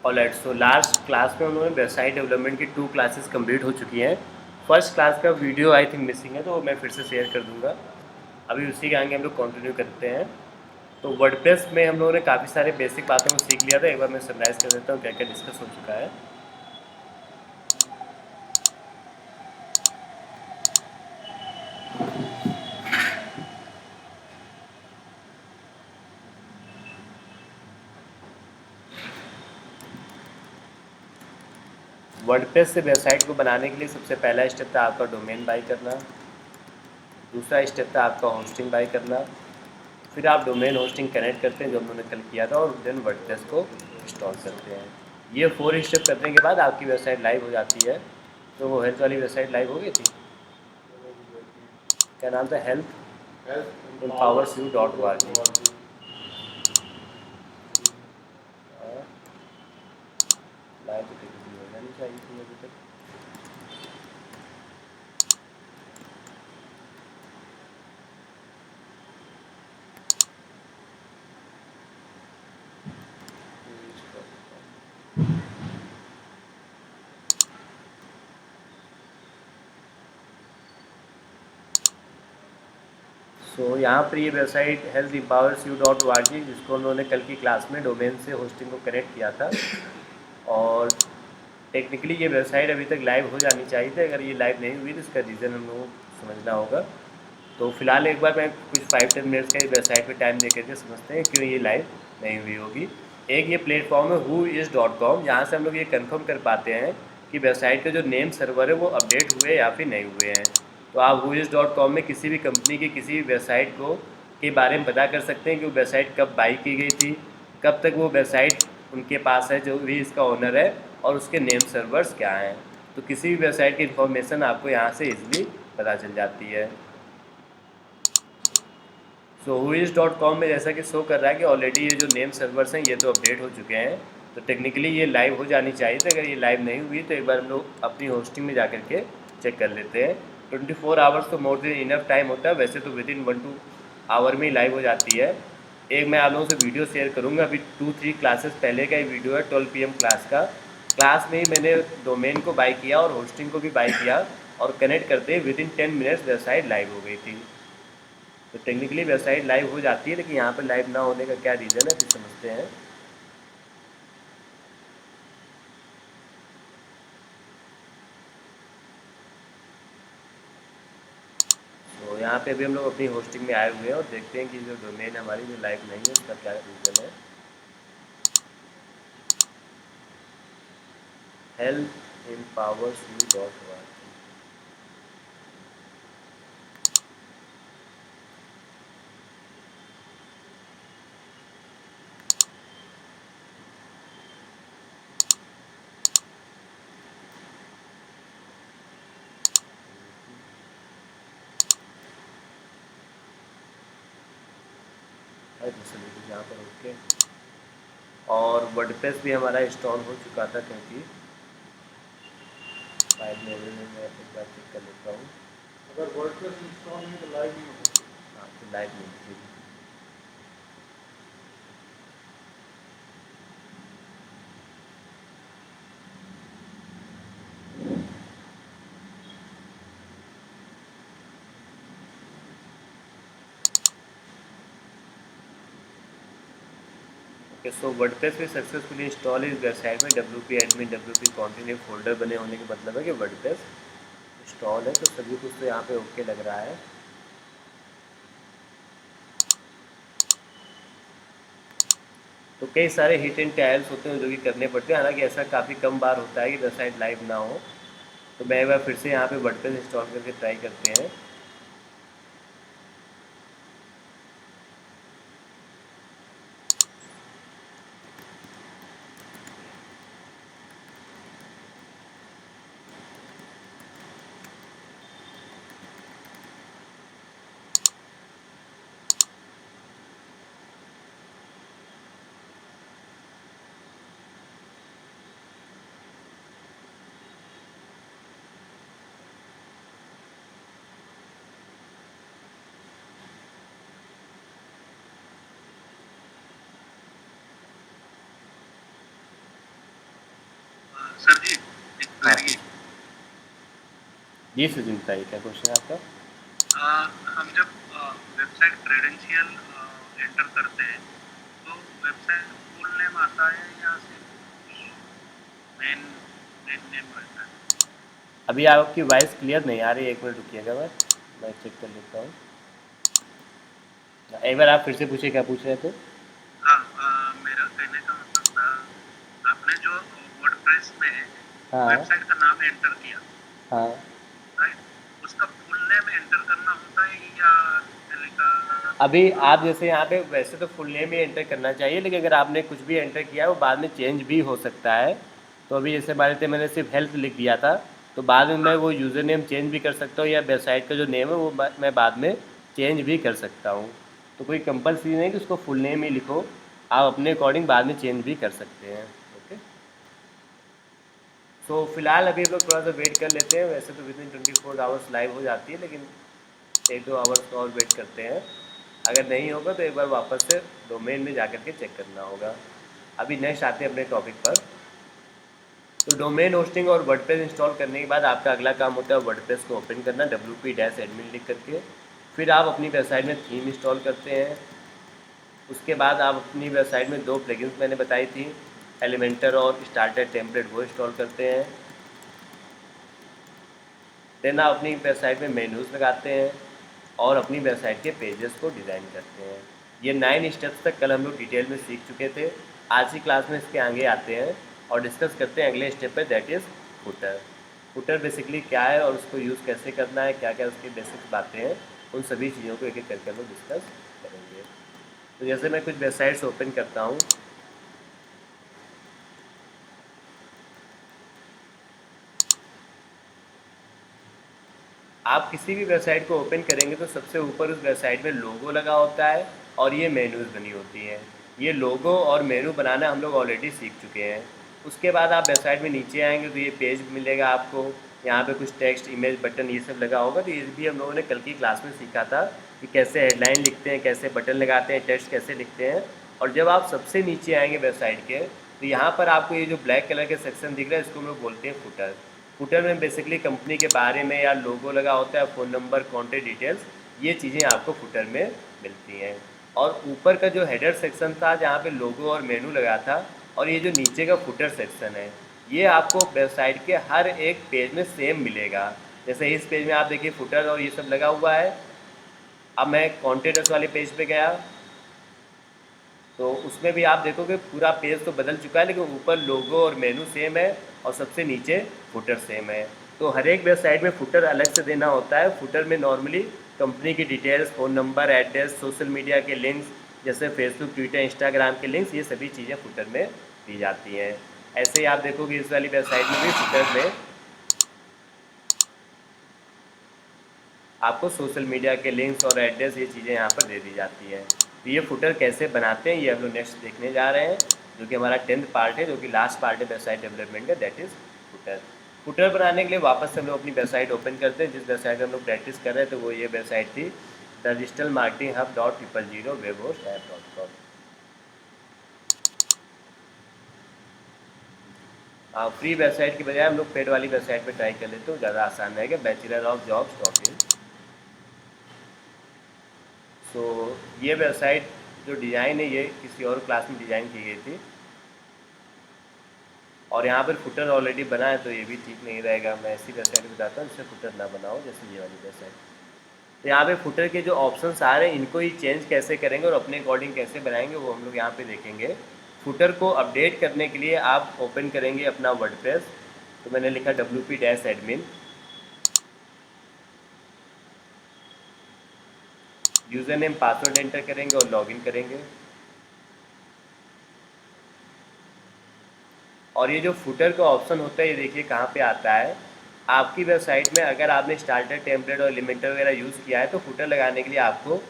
Alright, so last class में उन्होंने website development की 2 क्लासेस कंप्लीट हो चुकी हैं। फर्स्ट क्लास का वीडियो आई थिंक मिसिंग है, तो मैं फिर से शेयर कर दूंगा। अभी उसी के आगे हम लोग कंटिन्यू करते हैं। तो वर्डप्रेस में हम लोगों ने काफ़ी सारे बेसिक बातों को सीख लिया था। एक बार मैं समराइज़ कर देता हूँ क्या क्या डिस्कस हो चुका है। वर्डप्रेस से वेबसाइट को बनाने के लिए सबसे पहला स्टेप था आपका डोमेन बाई करना। दूसरा स्टेप था आपका होस्टिंग बाई करना। फिर आप डोमेन होस्टिंग कनेक्ट करते हैं जो हम लोगों ने कल किया था, और देन वर्डप्रेस को इंस्टॉल करते हैं। ये 4 स्टेप करने के बाद आपकी वेबसाइट लाइव हो जाती है। तो वो हेल्थ वाली वेबसाइट लाइव हो गई थी। क्या नाम था? Health empowers you dot O R G. Live तो किसी हो जानी चाहिए थी अभी तक। यहाँ पर ये website health empowers you dot O R G, जिसको उन्होंने कल की क्लास में डोमेन से होस्टिंग को कनेक्ट किया था। और टेक्निकली ये वेबसाइट अभी तक लाइव हो जानी चाहिए थी। अगर ये लाइव नहीं हुई तो इसका रीज़न हम लोगों को समझना होगा। तो फिलहाल एक बार मैं कुछ 5-10 मिनट्स का इस वेबसाइट पे टाइम दे करके समझते हैं क्यों ये लाइव नहीं हुई होगी। एक ये प्लेटफॉर्म है whois.com, यहाँ से हम लोग ये कंफर्म कर पाते हैं कि वेबसाइट के जो नेम सर्वर है वो अपडेट हुए या फिर नहीं हुए हैं। तो आप whois.com में किसी भी कंपनी की किसी भी वेबसाइट को के बारे में पता कर सकते हैं कि वो वेबसाइट कब बाई की गई थी, कब तक वो वेबसाइट उनके पास है जो भी इसका ओनर है, और उसके नेम सर्वर्स क्या हैं। तो किसी भी वेबसाइट की इन्फॉर्मेशन आपको यहाँ से इजीली पता चल जाती है। सो whois.com में जैसा कि शो कर रहा है कि ऑलरेडी ये जो नेम सर्वर्स हैं ये तो अपडेट हो चुके हैं। तो टेक्निकली ये लाइव हो जानी चाहिए थी। अगर ये लाइव नहीं हुई तो एक बार हम लोग अपनी होस्टिंग में जा कर के चेक कर लेते हैं। 24 आवर्स तो मोर देन इनफ टाइम होता है। वैसे तो विदिन 1-2 आवर में ही लाइव हो जाती है। एक मैं आप लोगों से वीडियो शेयर करूँगा, अभी 2-3 क्लासेस पहले का ही वीडियो है, 12 PM क्लास का। क्लास में ही मैंने डोमेन को बाई किया और होस्टिंग को भी बाई किया, और कनेक्ट करते ही विदिन 10 मिनट्स वेबसाइट लाइव हो गई थी। तो टेक्निकली वेबसाइट लाइव हो जाती है, लेकिन यहाँ पर लाइव ना होने का क्या रीज़न है फिर समझते हैं। तो यहाँ पे अभी हम लोग अपनी होस्टिंग में आए हुए हैं और देखते हैं कि जो डोमेन हमारी जो लाइव नहीं है उसका क्या रीज़न है। Health in powers you dot O R. यहाँ पर ओके। और वर्डप्रेस भी हमारा इंस्टॉल हो चुका था, क्योंकि फाइल में मैं एक बार चेक कर लेता हूँ। अगर वर्डप्रेस इंस्टॉल नहीं तो लाइव नहीं हो सकती। हाँ, तो लाइव नहीं होती। ओके, सो वर्डप्रेस में सक्सेसफुली इंस्टॉल इस वेबसाइट में WP admin WP continue folder बने होने का मतलब है कि वर्डप्रेस इंस्टॉल है। तो सभी कुछ तो यहाँ पे ओके लग रहा है। तो कई सारे हिट एंड ट्रायल्स होते हैं जो कि करने पड़ते हैं, हालांकि ऐसा काफ़ी कम बार होता है कि वेबसाइट लाइव ना हो। तो मैं एक बार फिर से यहाँ पे वर्डप्रेस इंस्टॉल करके ट्राई करते हैं। सर जी, एक हाँ क्वेरी है। पूछिए। जी सुजिन बताइए क्या क्वेश्चन है आपका। हम जब वेबसाइट क्रेडेंशियल एंटर करते हैं, तो वेबसाइट फुल नेम आता है या सिर्फ मेन मेन नेम रहता है? अभी आपकी वॉइस क्लियर नहीं आ रही है, एक मिनट रुकिएगा, मैं चेक कर लेता हूँ। एक बार आप फिर से पूछिए क्या पूछ रहे थे। हाँ, मेरा कहने का मतलब था, आपने जो वर्डप्रेस में हाँ वेबसाइट का नाम एंटर किया, हाँ। राइट, उसका फुल नेम एंटर करना होता है या लिखा? अभी आप जैसे यहाँ पे वैसे तो फुल नेम ही एंटर करना चाहिए, लेकिन अगर आपने कुछ भी एंटर किया है वो बाद में चेंज भी हो सकता है। तो अभी जैसे मान लेते मैंने सिर्फ हेल्थ लिख दिया था, तो बाद में मैं हाँ, वो यूज़र नेम चेंज भी कर सकता हूँ, या वेबसाइट का जो नेम है वो मैं बाद में चेंज भी कर सकता हूँ। तो कोई कंपलसरी नहीं कि उसको फुल नेम ही लिखो, आप अपने अकॉर्डिंग बाद में चेंज भी कर सकते हैं। ओके। सो फिलहाल अभी हम लोग थोड़ा सा वेट कर लेते हैं, वैसे तो विदिन 24 आवर्स लाइव हो जाती है, लेकिन 1-2 आवर्स और वेट करते हैं। अगर नहीं होगा तो एक बार वापस से डोमेन में जा कर के चेक करना होगा। अभी नेक्स्ट आते हैं अपने टॉपिक पर। तो डोमेन होस्टिंग और वर्डप्रेस इंस्टॉल करने के बाद आपका अगला काम होता है वर्डप्रेस को ओपन करना, wp-admin लिख करके। फिर आप अपनी वेबसाइट में थीम इंस्टॉल करते हैं। उसके बाद आप अपनी वेबसाइट में दो प्लगइन्स मैंने बताई थी, एलिमेंटर और स्टार्टर टेम्पलेट, वो इंस्टॉल करते हैं। देन आप अपनी वेबसाइट में मेन्यूज़ लगाते हैं और अपनी वेबसाइट के पेजेस को डिज़ाइन करते हैं। ये 9 स्टेप्स तक कल हम लोग डिटेल में सीख चुके थे। आज की क्लास में इसके आगे आते हैं और डिस्कस करते हैं अगले स्टेप पे, that is footer. Footer basically क्या है और उसको यूज़ कैसे करना है, क्या क्या उसकी बेसिक बातें हैं, उन सभी चीज़ों को एक एक करके हम लोग डिस्कस करेंगे। तो जैसे मैं कुछ वेबसाइट्स ओपन करता हूँ। आप किसी भी वेबसाइट को ओपन करेंगे तो सबसे ऊपर उस वेबसाइट में लोगो लगा होता है और ये मेनूज़ बनी होती हैं। ये लोगो और मेनू बनाना हम लोग ऑलरेडी सीख चुके हैं। उसके बाद आप वेबसाइट में नीचे आएंगे तो ये पेज मिलेगा आपको। यहाँ पे कुछ टेक्स्ट, इमेज, बटन ये सब लगा होगा, तो ये भी हम लोगों ने कल की क्लास में सीखा था कि कैसे हेडलाइन लिखते हैं, कैसे बटन लगाते हैं, टेक्स्ट कैसे लिखते हैं। और जब आप सबसे नीचे आएंगे वेबसाइट के, तो यहाँ पर आपको ये जो ब्लैक कलर के सेक्शन दिख रहा है, इसको हम लोग बोलते हैं फुटर। फुटर में बेसिकली कंपनी के बारे में या लोगो लगा होता है, फ़ोन नंबर, कॉन्टैक्ट डिटेल्स, ये चीज़ें आपको फुटर में मिलती हैं। और ऊपर का जो हेडर सेक्शन था जहाँ पे लोगो और मेनू लगा था, और ये जो नीचे का फुटर सेक्शन है, ये आपको वेबसाइट के हर एक पेज में सेम मिलेगा। जैसे इस पेज में आप देखिए फुटर और ये सब लगा हुआ है। अब मैं कॉन्टैक्ट्स वाले पेज पे गया तो उसमें भी आप देखोगे पूरा पेज तो बदल चुका है, लेकिन ऊपर लोगो और मेनू सेम है और सबसे नीचे फुटर सेम है। तो हर एक वेबसाइट में फुटर अलग से देना होता है। फुटर में नॉर्मली कंपनी की details, phone number, address, social media के लिंक्स जैसे फेसबुक, ट्विटर, इंस्टाग्राम के लिंक्स, ये सभी चीज़ें फुटर में दी जाती हैं। ऐसे ही आप देखोगे इस वाली वेबसाइट में भी फुटर में आपको सोशल मीडिया के लिंक्स और एड्रेस, ये चीज़ें यहाँ पर दे दी जाती हैं। तो ये फुटर कैसे बनाते हैं ये हम लोग नेक्स्ट देखने जा रहे हैं, जो कि हमारा 10th पार्ट है, जो कि लास्ट पार्ट है वेबसाइट डेवलपमेंट का, दैट इज़ फुटर। फुटर बनाने के लिए वापस से हम लोग अपनी वेबसाइट ओपन करते हैं। जिस वेबसाइट पर हम लोग प्रैक्टिस कर रहे थे वो ये वेबसाइट थी, the digital marketing hub .000 webhostApp.com। Free website की बजाय हम लोग पेड वाली वेबसाइट पर ट्राई कर लेते हैं, ज़्यादा आसान रहेगा, bachelorofjobs.in। सो ये वेबसाइट जो डिज़ाइन है ये किसी और क्लास में डिज़ाइन की गई थी, और यहाँ पर फुटर ऑलरेडी बना है तो ये भी ठीक नहीं रहेगा। मैं ऐसी वेबसाइट बताता हूँ जिससे फुटर ना बनाओ, जैसे ये वाली वेबसाइट। तो यहाँ पे फुटर के जो ऑप्शंस आ रहे हैं इनको ही चेंज कैसे करेंगे और अपने अकॉर्डिंग कैसे बनाएंगे वो हम लोग यहाँ पे देखेंगे। फुटर को अपडेट करने के लिए आप ओपन करेंगे अपना वर्डप्रेस। तो मैंने लिखा wp-admin, user name password enter करेंगे और लॉगिन करेंगे। और ये जो फुटर का ऑप्शन होता है ये देखिए कहाँ पे आता है। आपकी वेबसाइट में अगर आपने स्टार्टर, टेम्पलेट और एलिमेंटर वगैरह यूज़ किया है तो फुटर लगाने के लिए आपको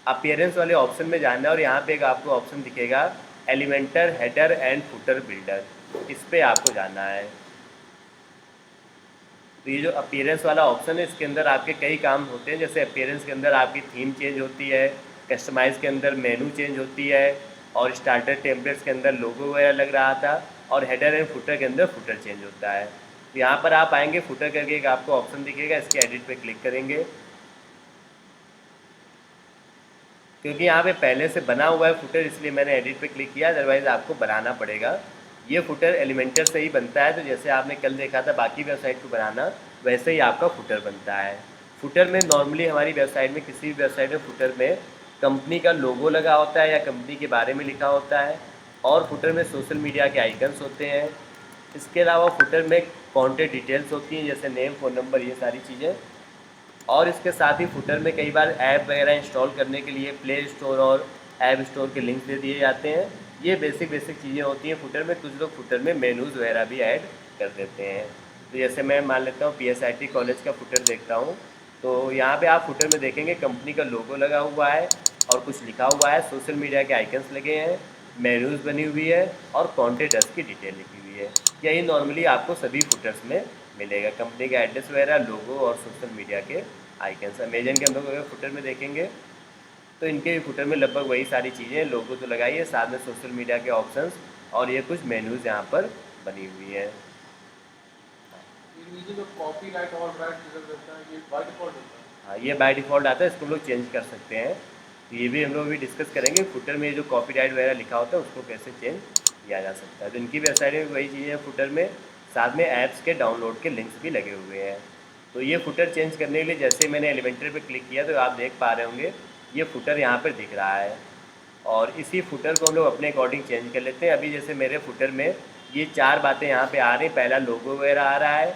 अपीयरेंस वाले ऑप्शन में जाना है, और यहाँ पे एक आपको ऑप्शन दिखेगा Elementor header and footer builder, इस पर आपको जाना है। तो ये जो अपीयरेंस वाला ऑप्शन है इसके अंदर आपके कई काम होते हैं। जैसे अपीयरेंस के अंदर आपकी थीम चेंज होती है, कस्टमाइज़ के अंदर मेनू चेंज होती है, और स्टार्टर टेम्पलेट्स के अंदर लोगो वगैरह लग रहा था। और हेडर एंड फुटर के अंदर फुटर चेंज होता है। तो यहाँ पर आप आएंगे, फुटर करके एक आपको ऑप्शन दिखेगा, इसके एडिट पे क्लिक करेंगे। क्योंकि यहाँ पे पहले से बना हुआ है फुटर, इसलिए मैंने एडिट पे क्लिक किया, अदरवाइज़ आपको बनाना पड़ेगा। ये फुटर एलिमेंटर से ही बनता है, तो जैसे आपने कल देखा था बाकी वेबसाइट को बनाना, वैसे ही आपका फुटर बनता है। फुटर में नॉर्मली हमारी वेबसाइट में, किसी भी वेबसाइट में फुटर में कंपनी का लोगो लगा होता है या कंपनी के बारे में लिखा होता है, और फुटर में सोशल मीडिया के आइकन्स होते हैं। इसके अलावा फुटर में कॉन्टैक्ट डिटेल्स होती हैं, जैसे नेम, फ़ोन नंबर, ये सारी चीज़ें। और इसके साथ ही फुटर में कई बार ऐप वगैरह इंस्टॉल करने के लिए प्ले स्टोर और ऐप स्टोर के लिंक दे दिए जाते हैं। ये बेसिक चीज़ें होती हैं फुटर में। कुछ लोग फुटर में मेनूज़ वगैरह भी ऐड कर देते हैं। तो जैसे मैं मान लेता हूँ PSIT कॉलेज का फुटर देखता हूँ, तो यहाँ पे आप फुटर में देखेंगे कंपनी का लोगो लगा हुआ है और कुछ लिखा हुआ है, सोशल मीडिया के आइकन्स लगे हैं, मेनूज़ बनी हुई है और कॉन्टैक्ट अस की डिटेल लिखी हुई है। यही नॉर्मली आपको सभी फुटर्स में मिलेगा, कंपनी का एड्रेस वगैरह, लोगो और सोशल मीडिया के आइकन्स। अमेजन के हम लोग अगर फुटर में देखेंगे तो इनके भी फुटर में लगभग वही सारी चीज़ें, लोगो तो लगाई है, साथ में सोशल मीडिया के ऑप्शंस और ये कुछ मेन्यूज़ यहाँ पर बनी हुई है। नीचे जो कॉपीराइट और राइट रिजर्व रहता है, ये बाय डिफॉल्ट होता है। हाँ, ये बाय डिफ़ॉल्ट आता है, इसको हम लोग चेंज कर सकते हैं। तो ये भी हम लोग भी डिस्कस करेंगे, फुटर में जो कॉपीराइट वगैरह लिखा होता है उसको कैसे चेंज किया जा सकता है। तो इनकी वेबसाइट में वही चीज़ें हैं फुटर में, साथ में ऐप्स के डाउनलोड के लिंक्स भी लगे हुए हैं। तो ये फुटर चेंज करने के लिए जैसे मैंने एलिमेंटर पे क्लिक किया तो आप देख पा रहे होंगे ये फुटर यहाँ पर दिख रहा है, और इसी फुटर को हम लोग अपने अकॉर्डिंग चेंज कर लेते हैं। अभी जैसे मेरे फुटर में ये 4 बातें यहाँ पे आ रही, पहला लोगो वगैरह आ रहा है,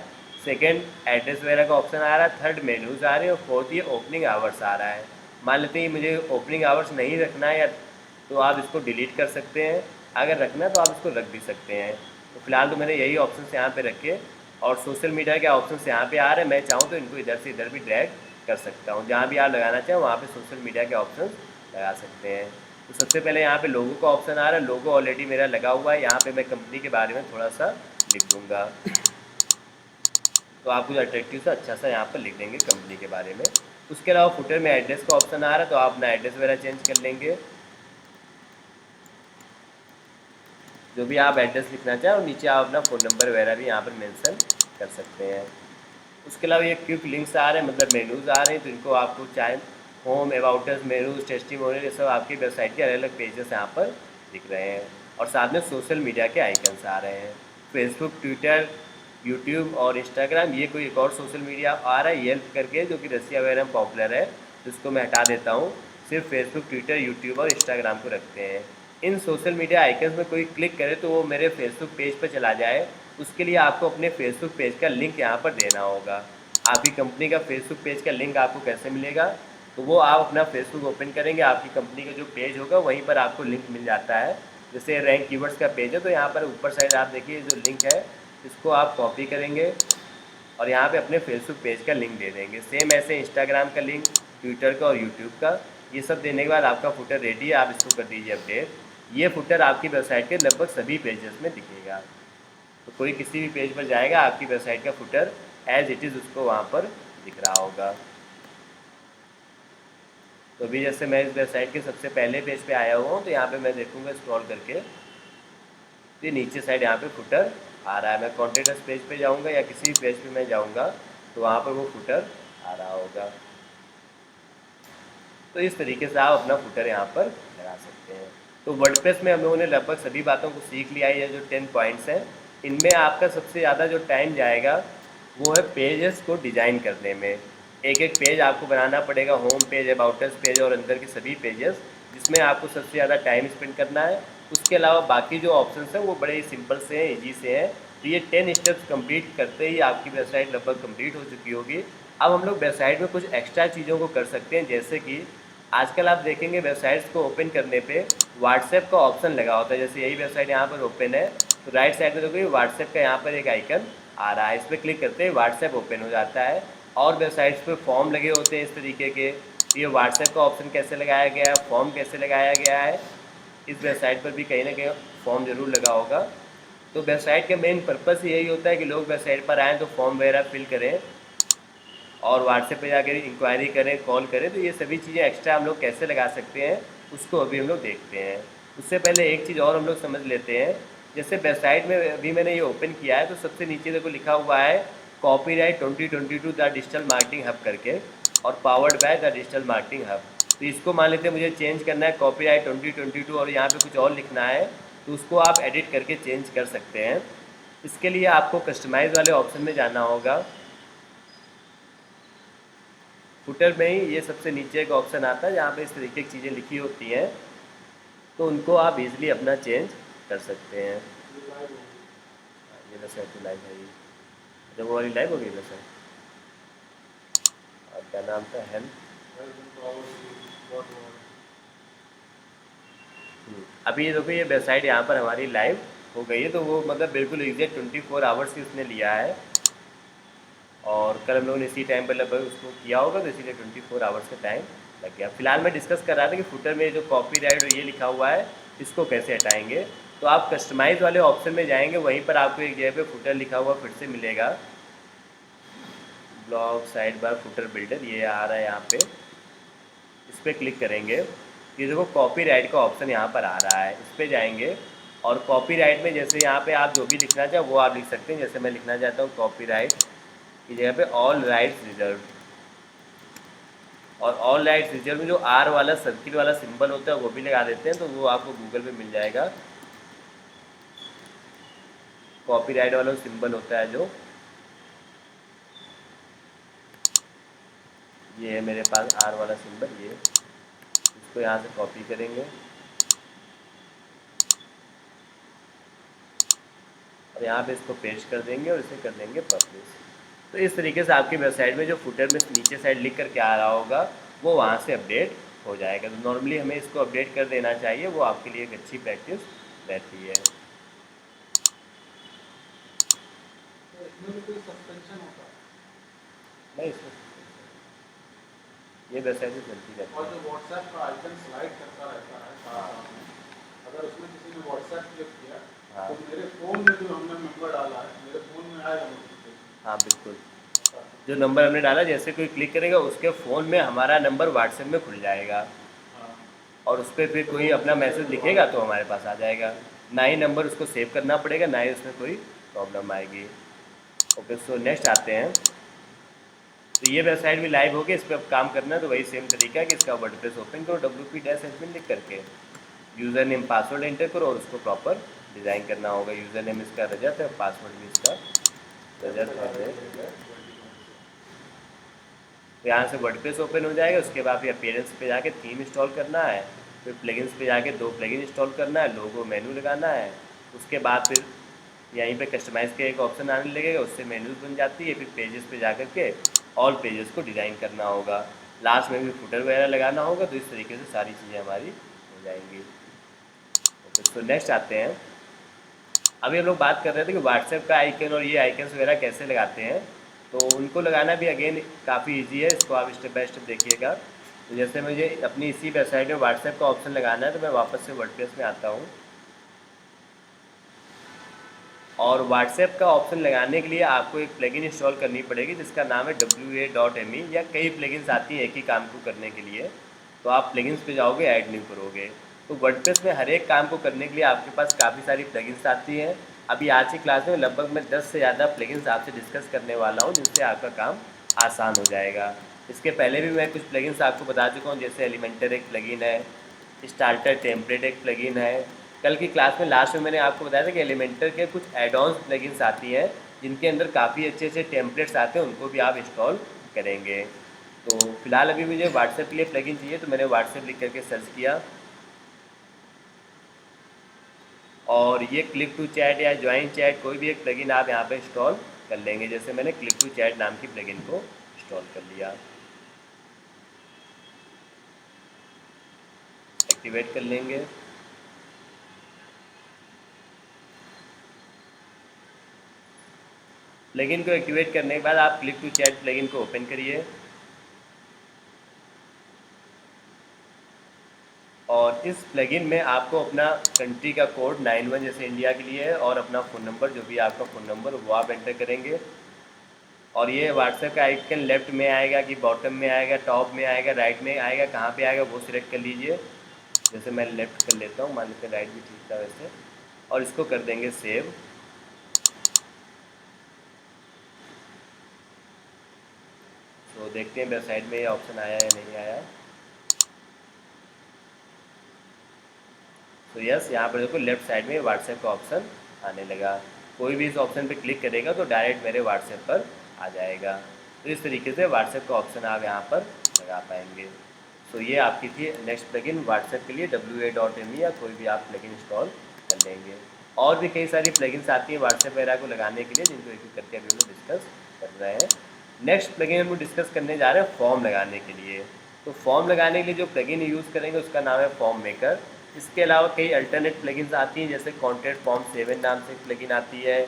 सेकंड एड्रेस वगैरह का ऑप्शन आ रहा है, थर्ड मेनूज़ आ रहे हैं और फोर्थ ये ओपनिंग आवर्स आ रहा है। मान लेते हैं मुझे ओपनिंग आवर्स नहीं रखना है, या तो आप इसको डिलीट कर सकते हैं, अगर रखना है तो आप इसको रख भी सकते हैं। तो फिलहाल तो मैंने यही ऑप्शन यहाँ पे रखे, और सोशल मीडिया के ऑप्शन यहाँ पे आ रहे हैं। मैं चाहूँ तो इनको इधर से इधर भी ड्रैग कर सकता हूँ, जहाँ भी आप लगाना चाहें वहाँ पे सोशल मीडिया के ऑप्शन लगा सकते हैं। तो सबसे पहले यहाँ पे लोगो का ऑप्शन आ रहा है, लोगो ऑलरेडी मेरा लगा हुआ है। यहाँ पे मैं कंपनी के बारे में थोड़ा सा लिख दूँगा, तो आप कुछ अट्रैक्टिव सा अच्छा सा यहाँ पर लिख देंगे कंपनी के बारे में। उसके अलावा फुटर में एड्रेस का ऑप्शन आ रहा है, तो आप अपना एड्रेस वगैरह चेंज कर लेंगे, जो भी आप एड्रेस लिखना चाहें, और नीचे आप अपना फ़ोन नंबर वगैरह भी यहाँ पर मेंशन कर सकते हैं। उसके अलावा ये क्विक लिंक्स आ रहे हैं, मतलब मेनूज़ आ रहे हैं, तो इनको आपको चाहे होम, अबाउटस, मेनूज़, टेस्टिमोनियल, ये सब आपकी वेबसाइट के अलग अलग पेजेस यहाँ पर दिख रहे हैं। और साथ में सोशल मीडिया के आइकन्स आ रहे हैं, फेसबुक, ट्विटर, यूट्यूब और इंस्टाग्राम। ये कोई एक और सोशल मीडिया आ रहा है येल्प करके, जो कि रसिया वगैरह में पॉपुलर है, तो इसको मैं हटा देता हूँ। सिर्फ फेसबुक, ट्विटर, यूट्यूब और इंस्टाग्राम को रखते हैं। इन सोशल मीडिया आइकन्स में कोई क्लिक करे तो वो मेरे फेसबुक पेज पर चला जाए, उसके लिए आपको अपने फेसबुक पेज का लिंक यहाँ पर देना होगा। आपकी कंपनी का फेसबुक पेज का लिंक आपको कैसे मिलेगा, तो वो आप अपना फेसबुक ओपन करेंगे, आपकी कंपनी का जो पेज होगा वहीं पर आपको लिंक मिल जाता है। जैसे रैंक कीवर्ड्स का पेज है, तो यहाँ पर ऊपर साइड आप देखिए जो लिंक है, इसको आप कॉपी करेंगे और यहाँ पे अपने फेसबुक पेज का लिंक दे देंगे। सेम ऐसे इंस्टाग्राम का लिंक, ट्विटर का और यूट्यूब का, ये सब देने के बाद आपका फुटर रेडी है। आप इसको कर दीजिए अपडेट। ये फुटर आपकी वेबसाइट के लगभग सभी पेजेस में दिखेगा, तो कोई किसी भी पेज पर जाएगा, आपकी वेबसाइट का फुटर एज इट इज़ उसको वहाँ पर दिख रहा होगा। तो अभी जैसे मैं इस वेबसाइट के सबसे पहले पेज पे आया हुआ हूँ, तो यहाँ पे मैं देखूँगा स्क्रॉल करके, तो ये नीचे साइड यहाँ पे फुटर आ रहा है। मैं कॉन्टेक्ट अस पेज पे जाऊँगा या किसी भी पेज पे मैं जाऊँगा तो वहाँ पर वो फुटर आ रहा होगा। तो इस तरीके से आप अपना फुटर यहाँ पर लगा सकते हैं। तो वर्डप्रेस में हम लोगों ने लगभग सभी बातों को सीख लिया है। ये जो 10 पॉइंट्स हैं, इनमें आपका सबसे ज़्यादा जो टाइम जाएगा वो है पेजेस को डिज़ाइन करने में। एक एक पेज आपको बनाना पड़ेगा, home page, about us page और अंदर के सभी पेजेस, जिसमें आपको सबसे ज़्यादा टाइम स्पेंड करना है। उसके अलावा बाकी जो ऑप्शंस हैं वो बड़े ही सिंपल से हैं, ईजी से हैं। तो ये 10 स्टेप्स कंप्लीट करते ही आपकी वेबसाइट लगभग कंप्लीट हो चुकी होगी। अब हम लोग वेबसाइट में कुछ एक्स्ट्रा चीज़ों को कर सकते हैं, जैसे कि आजकल आप देखेंगे वेबसाइट्स को ओपन करने पे व्हाट्सएप का ऑप्शन लगा होता है। जैसे यही वेबसाइट यहाँ पर ओपन है, तो राइट साइड में देखोगे व्हाट्सएप का यहाँ पर एक आइकन आ रहा है, इस पर क्लिक करते ही व्हाट्सएप ओपन हो जाता है। और वेबसाइट्स पे फॉर्म लगे होते हैं इस तरीके के। ये व्हाट्सएप का ऑप्शन कैसे लगाया गया है, फॉर्म कैसे लगाया गया है, इस वेबसाइट पर भी कहीं ना कहीं फॉर्म ज़रूर लगा होगा। तो वेबसाइट का मेन पर्पज़ यही होता है कि लोग वेबसाइट पर आएँ तो फॉर्म वगैरह फिल करें और व्हाट्सएप पे जाकर इंक्वायरी करें, कॉल करें। तो ये सभी चीज़ें एक्स्ट्रा हम लोग कैसे लगा सकते हैं, उसको अभी हम लोग देखते हैं। उससे पहले एक चीज़ और हम लोग समझ लेते हैं। जैसे वेबसाइट में अभी मैंने ये ओपन किया है तो सबसे नीचे देखो लिखा हुआ है copyright 2022 the digital marketing hub करके, और powered by the digital marketing hub. तो इसको मान लेते हैं मुझे चेंज करना है कॉपीराइट 2022 और यहाँ पे कुछ और लिखना है, तो उसको आप एडिट करके चेंज कर सकते हैं। इसके लिए आपको कस्टमाइज़ वाले ऑप्शन में जाना होगा। फुटर में ही ये सबसे नीचे एक ऑप्शन आता है जहाँ पे इस तरीके की चीज़ें लिखी होती हैं, तो उनको आप इजीली अपना चेंज कर सकते हैं। ये वेबसाइट तो लाइव है ही, जब वो वाली लाइव हो गई वेबसाइट, और क्या नाम था, हेल्थ। अभी ये देखो ये वेबसाइट यहाँ पर हमारी लाइव हो गई है, तो वो मतलब बिल्कुल एग्जैक्ट 24 आवर्स ही उसने लिया है, और कल हम लोगों ने इसी टाइम पर लगभग उसको किया होगा, तो इसीलिए 24 आवर्स का टाइम लग गया। फिलहाल मैं डिस्कस कर रहा था कि फुटर में जो कॉपीराइट और ये लिखा हुआ है इसको कैसे हटाएंगे। तो आप कस्टमाइज़ वाले ऑप्शन में जाएंगे, वहीं पर आपको एक जगह पे फुटर लिखा हुआ फिर से मिलेगा, blog side bar footer builder, ये आ रहा है यहाँ पे, इस पर क्लिक करेंगे। ये देखो कॉपीराइट का ऑप्शन यहाँ पर आ रहा है, इस पर जाएंगे और कॉपीराइट में जैसे यहाँ पे आप जो भी लिखना चाहो वो आप लिख सकते हैं। जैसे मैं लिखना चाहता हूँ कॉपीराइट की जगह पे ऑल राइट्स रिजर्व, और ऑल राइट्स रिजर्व में जो आर वाला सर्किल वाला सिंबल होता है वो भी लगा देते हैं, तो वो आपको गूगल पे मिल जाएगा। कॉपीराइट वाला सिंबल होता है जो, ये है मेरे पास आर वाला सिंबल, ये इसको यहाँ से कॉपी करेंगे और यहाँ पे इसको पेस्ट कर देंगे और इसे कर देंगे पब्लिश। तो इस तरीके से आपकी वेबसाइट में जो फुटर में नीचे साइड लिख करके आ रहा होगा वो वहाँ से अपडेट हो जाएगा। तो नॉर्मली हमें इसको अपडेट कर देना चाहिए, वो आपके लिए एक अच्छी प्रैक्टिस रहती है। इसमें भी कोई सस्पेंशन होता है? नहीं, इसमें ये वेबसाइट भी चलती रहती और है। जो व्हाट्सएप का आइकन स्लाइड करता रहता है साथ साथ में, अगर उसमें किसी ने व्हाट्सएप क्लिक किया हाँ तो मेरे फ़ोन में जो हमने नंबर डाला है मेरे फ़ोन में आएगा नोटिफिकेशन। हाँ बिल्कुल, जो नंबर हमने डाला जैसे कोई क्लिक करेगा उसके फ़ोन में हमारा नंबर व्हाट्सएप में खुल जाएगा, हाँ, और उस पर फिर कोई अपना मैसेज लिखेगा तो हमारे पास आ जाएगा। ना ही नंबर उसको सेव करना पड़ेगा, ना ही उसमें कोई प्रॉब्लम आएगी। ओके, सो नेक्स्ट आते हैं। तो ये वेबसाइट भी लाइव हो गई, इस पर अब काम करना है तो वही सेम तरीका है कि इसका वर्डप्रेस ओपन करो, wp-admin लिख करके यूज़र नेम पासवर्ड एंटर करो और उसको प्रॉपर डिज़ाइन करना होगा। यूज़र नेम इसका रजत है, पासवर्ड भी इसका रजत है। तो यहाँ से वर्डप्रेस ओपन हो जाएगा। उसके बाद फिर अपीयरेंस पे जाके थीम इंस्टॉल करना है, फिर प्लगइन्स पे जाके 2 प्लगइन इंस्टॉल करना है, लोगो मेनू लगाना है। उसके बाद फिर यहीं पे कस्टमाइज़ का एक ऑप्शन आने लगेगा, उससे मेन्यूज बन जाती है। फिर पेजेस पे जा कर के ऑल पेजेस को डिज़ाइन करना होगा, लास्ट में भी फुटर वगैरह लगाना होगा। तो इस तरीके से सारी चीज़ें हमारी हो जाएंगी। ओके, तो नेक्स्ट आते हैं। अभी हम लोग बात कर रहे थे कि व्हाट्सएप का आइकन और ये आइकन्स वगैरह कैसे लगाते हैं, तो उनको लगाना भी अगेन काफ़ी इजी है। इसको आप स्टेप बाय स्टेप देखिएगा। तो जैसे मुझे अपनी इसी वेबसाइट में व्हाट्सएप का ऑप्शन लगाना है, तो मैं वापस से वर्डप्रेस में आता हूँ, और व्हाट्सएप का ऑप्शन लगाने के लिए आपको एक प्लगइन इंस्टॉल करनी पड़ेगी जिसका नाम है wa.me, या कई प्लगइन्स आती हैं एक ही काम को करने के लिए। तो आप प्लगइन्स पे जाओगे, ऐड न्यू करोगे। तो वर्डप्रेस में हर एक काम को करने के लिए आपके पास काफ़ी सारी प्लगइन्स आती हैं। अभी आज की क्लास में लगभग मैं 10 से ज़्यादा प्लगइन्स आपसे डिस्कस करने वाला हूँ, जिनसे आपका काम आसान हो जाएगा। इसके पहले भी मैं कुछ प्लगइन्स आपको बता चुका हूँ, जैसे एलिमेंटर एक प्लगइन है, स्टार्टर टेम्पलेट एक प्लगइन है। कल की क्लास में लास्ट में मैंने आपको बताया था कि एलिमेंटर के कुछ एडॉन्स प्लगइन्स आती हैं जिनके अंदर काफ़ी अच्छे अच्छे टेम्पलेट्स आते हैं, उनको भी आप इंस्टॉल करेंगे। तो फिलहाल अभी मुझे व्हाट्सएप के लिए प्लगइन चाहिए, तो मैंने व्हाट्सएप लिख करके सर्च किया, और ये क्लिक टू चैट या ज्वाइन चैट कोई भी एक प्लगइन आप यहाँ पे इंस्टॉल कर लेंगे। जैसे मैंने क्लिक टू चैट नाम की प्लगइन को इंस्टॉल कर लिया, एक्टिवेट कर लेंगे। प्लगइन को एक्टिवेट करने के बाद आप क्लिक टू चैट प्लगइन को ओपन करिए, और इस प्लगइन में आपको अपना कंट्री का कोड 91 जैसे इंडिया के लिए है, और अपना फ़ोन नंबर जो भी आपका फ़ोन नंबर वो आप एंटर करेंगे। और ये व्हाट्सएप का आइकन लेफ्ट में आएगा कि बॉटम में आएगा, टॉप में आएगा, राइट में आएगा, कहाँ पे आएगा वो सिलेक्ट कर लीजिए। जैसे मैं लेफ्ट कर लेता हूँ, मान लेते राइट भी ठीक था वैसे। और इसको कर देंगे सेव। तो देखते हैं वेबसाइट में ये ऑप्शन आया या नहीं आया। तो यस, यहाँ पर देखो लेफ्ट साइड में व्हाट्सएप का ऑप्शन आने लगा। कोई भी इस ऑप्शन पे क्लिक करेगा तो डायरेक्ट मेरे व्हाट्सएप पर आ जाएगा। तो इस तरीके से व्हाट्सएप का ऑप्शन आप यहाँ पर लगा पाएंगे। तो ये आपकी थी नेक्स्ट प्लगइन व्हाट्सएप के लिए wa.me, या कोई भी आप प्लगइन इंस्टॉल कर लेंगे। और भी कई सारी प्लगइन्स आती हैं व्हाट्सएप वगैरह को लगाने के लिए, जिनको एक एक करके अभी हम लोग डिस्कस कर रहे हैं। नेक्स्ट प्लगइन हम लोग डिस्कस करने जा रहे हैं फॉर्म लगाने के लिए। तो फॉर्म लगाने के लिए जो प्लगइन यूज़ करेंगे उसका नाम है फॉर्म मेकर। इसके अलावा कई अल्टरनेट प्लगइन्स आती हैं, जैसे कॉन्ट्रैक्ट फॉर्म 7 नाम से प्लगइन आती है,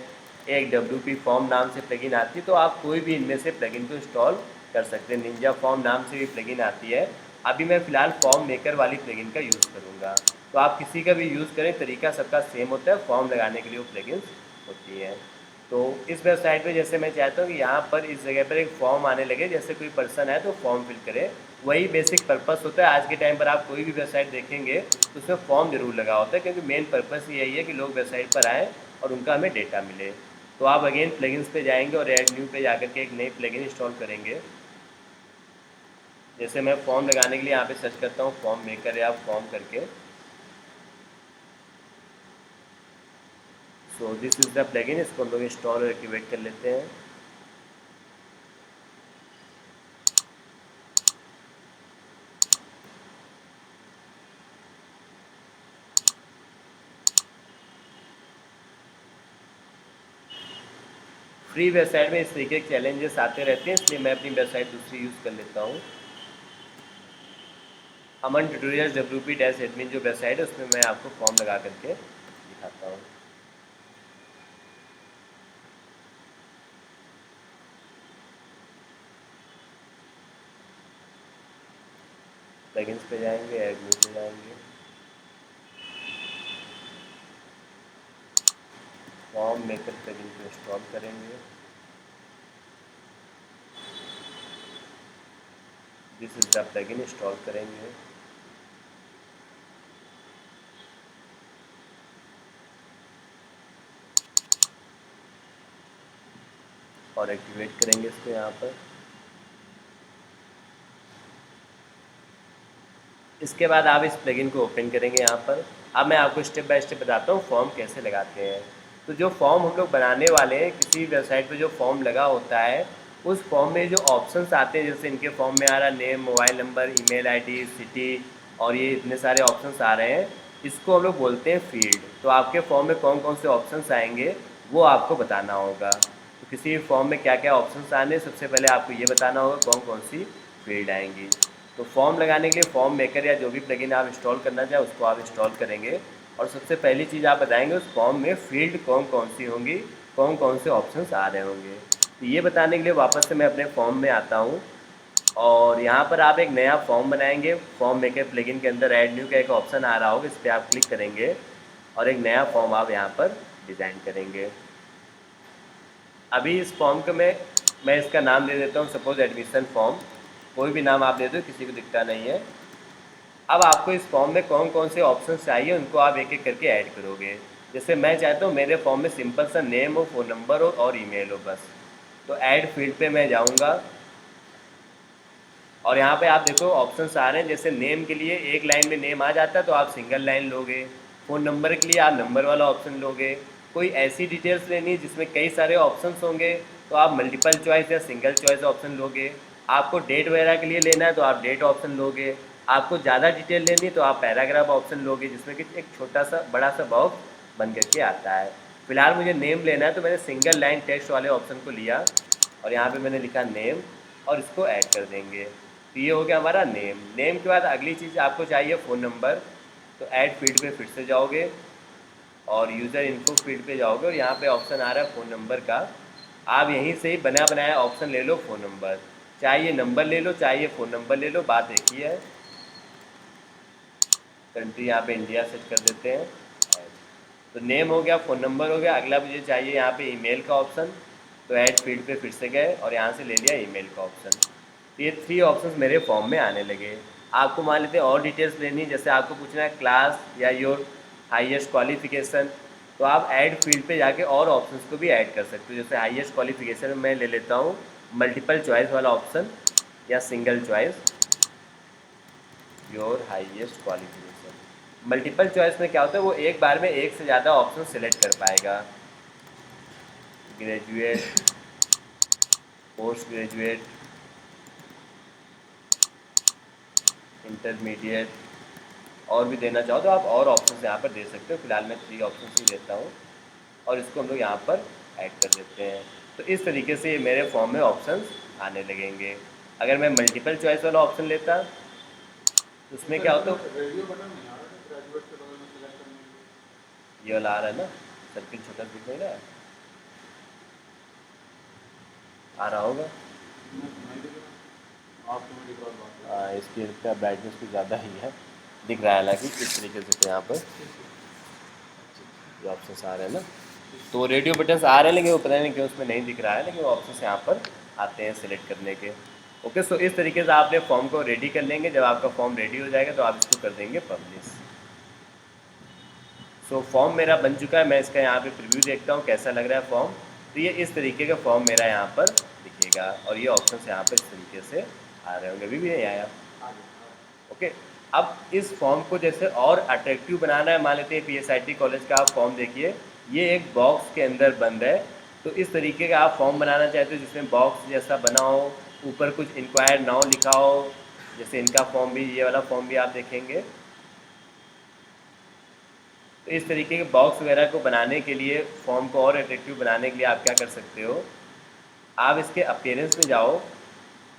एक WP फॉर्म नाम से प्लगइन आती है। तो आप कोई भी इनमें से प्लगइन को इंस्टॉल कर सकते हैं। निंजा फॉर्म नाम से भी प्लगइन आती है। अभी मैं फ़िलहाल फॉर्म मेकर वाली प्लगइन का यूज़ करूँगा। तो आप किसी का भी यूज़ करें, तरीका सबका सेम होता है। फॉर्म लगाने के लिए वो प्लगइन्स होती हैं। तो इस वेबसाइट पे जैसे मैं चाहता हूँ कि यहाँ पर इस जगह पर एक फॉर्म आने लगे, जैसे कोई पर्सन है तो फॉर्म फिल करे, वही बेसिक पर्पस होता है। आज के टाइम पर आप कोई भी वेबसाइट देखेंगे तो उसमें फॉर्म जरूर लगा होता है, क्योंकि मेन पर्पस यही है कि लोग वेबसाइट पर आएँ और उनका हमें डेटा मिले। तो आप अगेन प्लगइन्स पे जाएंगे और ऐड न्यू पे जाकर के एक नई प्लगइन इंस्टॉल करेंगे। जैसे मैं फॉर्म लगाने के लिए यहाँ पे सर्च करता हूँ फॉर्म मेकर या फॉर्म करके। So this is the plugin, इसको हम लोग इंस्टॉल और एक्टिवेट कर लेते हैं। फ्री वेबसाइट में इस तरीके के चैलेंजेस आते रहते हैं, इसलिए मैं अपनी वेबसाइट दूसरी यूज़ कर लेता हूँ। अमन ट्यूटोरियल WP-admin जो वेबसाइट है उसमें मैं आपको फॉर्म लगा करके दिखाता हूँ। प्लगइन्स पे जाएंगे, ऐड न्यू पे जाएंगे, फॉर्म मेकर प्लगइन को इंस्टॉल करेंगे। This is the plugin, install करेंगे। और एक्टिवेट करेंगे इसको यहाँ पर। इसके बाद आप इस प्लगइन को ओपन करेंगे यहाँ पर। अब मैं आपको स्टेप बाय स्टेप बताता हूँ फॉर्म कैसे लगाते हैं। तो जो फॉर्म हम लोग बनाने वाले हैं, किसी वेबसाइट पे जो फॉर्म लगा होता है, उस फॉर्म में जो ऑप्शंस आते हैं, जैसे इनके फॉर्म में आ रहा name, mobile number, email ID, city, और ये इतने सारे ऑप्शंस आ रहे हैं, इसको हम लोग बोलते हैं फील्ड। तो आपके फॉर्म में कौन कौन से ऑप्शंस आएंगे वो आपको बताना होगा। तो किसी फॉर्म में क्या क्या ऑप्शंस आने, सबसे पहले आपको ये बताना होगा कौन कौन सी फील्ड आएंगी। तो फॉर्म लगाने के लिए फॉर्म मेकर या जो भी प्लगइन आप इंस्टॉल करना चाहें उसको आप इंस्टॉल करेंगे, और सबसे पहली चीज़ आप बताएंगे उस फॉर्म में फील्ड कौन कौन सी होंगी, कौन कौन से ऑप्शंस आ रहे होंगे। तो ये बताने के लिए वापस से मैं अपने फॉर्म में आता हूँ, और यहाँ पर आप एक नया फॉर्म बनाएंगे। फॉर्म मेकर प्लगइन के अंदर ऐड न्यू का एक ऑप्शन आ रहा होगा, इस पर आप क्लिक करेंगे और एक नया फॉर्म आप यहाँ पर डिज़ाइन करेंगे। अभी इस फॉर्म को मैं इसका नाम दे देता हूँ, सपोज एडमिशन फॉर्म। कोई भी नाम आप दे दो, किसी को दिखता नहीं है। अब आपको इस फॉर्म में कौन कौन से ऑप्शन चाहिए उनको आप एक एक करके ऐड करोगे। जैसे मैं चाहता हूँ मेरे फॉर्म में सिंपल सा नेम हो, फ़ोन नंबर हो और ईमेल हो बस। तो ऐड फील्ड पे मैं जाऊँगा, और यहाँ पे आप देखो ऑप्शंस आ रहे हैं। जैसे नेम के लिए एक लाइन में नेम आ जाता है तो आप सिंगल लाइन लोगे। फ़ोन नंबर के लिए आप नंबर वाला ऑप्शन लोगे। कोई ऐसी डिटेल्स लेनी जिसमें कई सारे ऑप्शंस होंगे तो आप मल्टीपल चॉइस या सिंगल चॉइस ऑप्शन लोगे। आपको डेट वगैरह के लिए लेना है तो आप डेट ऑप्शन लोगे। आपको ज़्यादा डिटेल लेनी है तो आप पैराग्राफ ऑप्शन लोगे, जिसमें कि एक छोटा सा बड़ा सा बॉक्स बन करके आता है। फिलहाल मुझे नेम लेना है तो मैंने सिंगल लाइन टेक्स्ट वाले ऑप्शन को लिया और यहाँ पे मैंने लिखा नेम, और इसको ऐड कर देंगे। तो ये हो गया हमारा नेम। नेम के बाद अगली चीज़ आपको चाहिए फ़ोन नंबर। तो ऐड फील्ड पे फिर से जाओगे और यूज़र इन्फो फील्ड पे जाओगे, और यहाँ पे ऑप्शन आ रहा है फ़ोन नंबर का। आप यहीं से ही बना बनाया ऑप्शन ले लो फ़ोन नंबर। चाहे ये नंबर ले लो, चाहे ये फ़ोन नंबर ले लो, बात एक ही है। कंट्री यहाँ पे इंडिया सेट कर देते हैं। तो नेम हो गया, फ़ोन नंबर हो गया। अगला मुझे चाहिए यहाँ पे ईमेल का ऑप्शन। तो ऐड फील्ड पे फिर से गए और यहाँ से ले लिया ईमेल का ऑप्शन। तो ये 3 ऑप्शंस मेरे फॉर्म में आने लगे। आपको मान लेते हैं और डिटेल्स लेनी, जैसे आपको पूछना है क्लास या योर हाईएस्ट क्वालिफिकेशन, तो आप ऐड फील्ड पे जाके और ऑप्शंस को भी ऐड कर सकते हो। जैसे हाईएस्ट क्वालिफिकेशन में मैं ले लेता हूँ मल्टीपल चॉइस वाला ऑप्शन या single choice, your highest qualification. Multiple choice में क्या होता है, वो एक बार में एक से ज़्यादा ऑप्शन सेलेक्ट कर पाएगा। ग्रेजुएट, पोस्ट ग्रेजुएट, इंटरमीडिएट, और भी देना चाहो तो आप और ऑप्शन यहाँ पर दे सकते हो। फिलहाल मैं 3 ऑप्शन ही देता हूँ और इसको हम लोग यहाँ पर ऐड कर देते हैं। तो इस तरीके से ये मेरे फॉर्म में ऑप्शंस आने लगेंगे। अगर मैं मल्टीपल चॉइस वाला ऑप्शन लेता तो उसमें क्या होता, रेडियो बटन नहीं आ रहा है ग्रेजुएट के बगल में सेलेक्ट करने के लिए। ये वाला आ रहा है ना, सर्किल छोटा दिख नहीं रहा है, आ रहा होगा। नहीं दिख रहा आपको, मेरी बात बात हाँ, इसकी इसका ब्राइटनेस कुछ ज़्यादा ही है, दिख रहा है हालांकि इस तरीके से। तो यहाँ पर ये ऑप्शन आ रहे हैं ना, तो रेडियो बटन्स आ रहे हैं लेकिन वो पता नहीं क्यों उसमें नहीं दिख रहा है, लेकिन वो ऑप्शन यहाँ पर आते हैं सिलेक्ट करने के। ओके, सो इस तरीके से आपने फॉर्म को रेडी कर लेंगे। जब आपका फॉर्म रेडी हो जाएगा तो आप इसको कर देंगे पब्लिश। सो फॉर्म मेरा बन चुका है, मैं इसका यहाँ पे प्रीव्यू देखता हूँ कैसा लग रहा है फॉर्म। तो ये इस तरीके का फॉर्म मेरा यहाँ पर दिखेगा और ये ऑप्शन यहाँ पर इस तरीके से आ रहे होंगे। अभी भी नहीं आया। ओके, अब इस फॉर्म को जैसे और अट्रैक्टिव बनाना है, मान लेते हैं PSIT कॉलेज का आप फॉर्म देखिए, ये एक बॉक्स के अंदर बंद है। तो इस तरीके का आप फॉर्म बनाना चाहते हो जिसमें बॉक्स जैसा बना हो, ऊपर कुछ इंक्वायर नाउ लिखा हो। जैसे इनका फॉर्म भी, ये वाला फॉर्म भी आप देखेंगे। तो इस तरीके के बॉक्स वगैरह को बनाने के लिए, फॉर्म को और अट्रैक्टिव बनाने के लिए आप क्या कर सकते हो, आप इसके अपीयरेंस में जाओ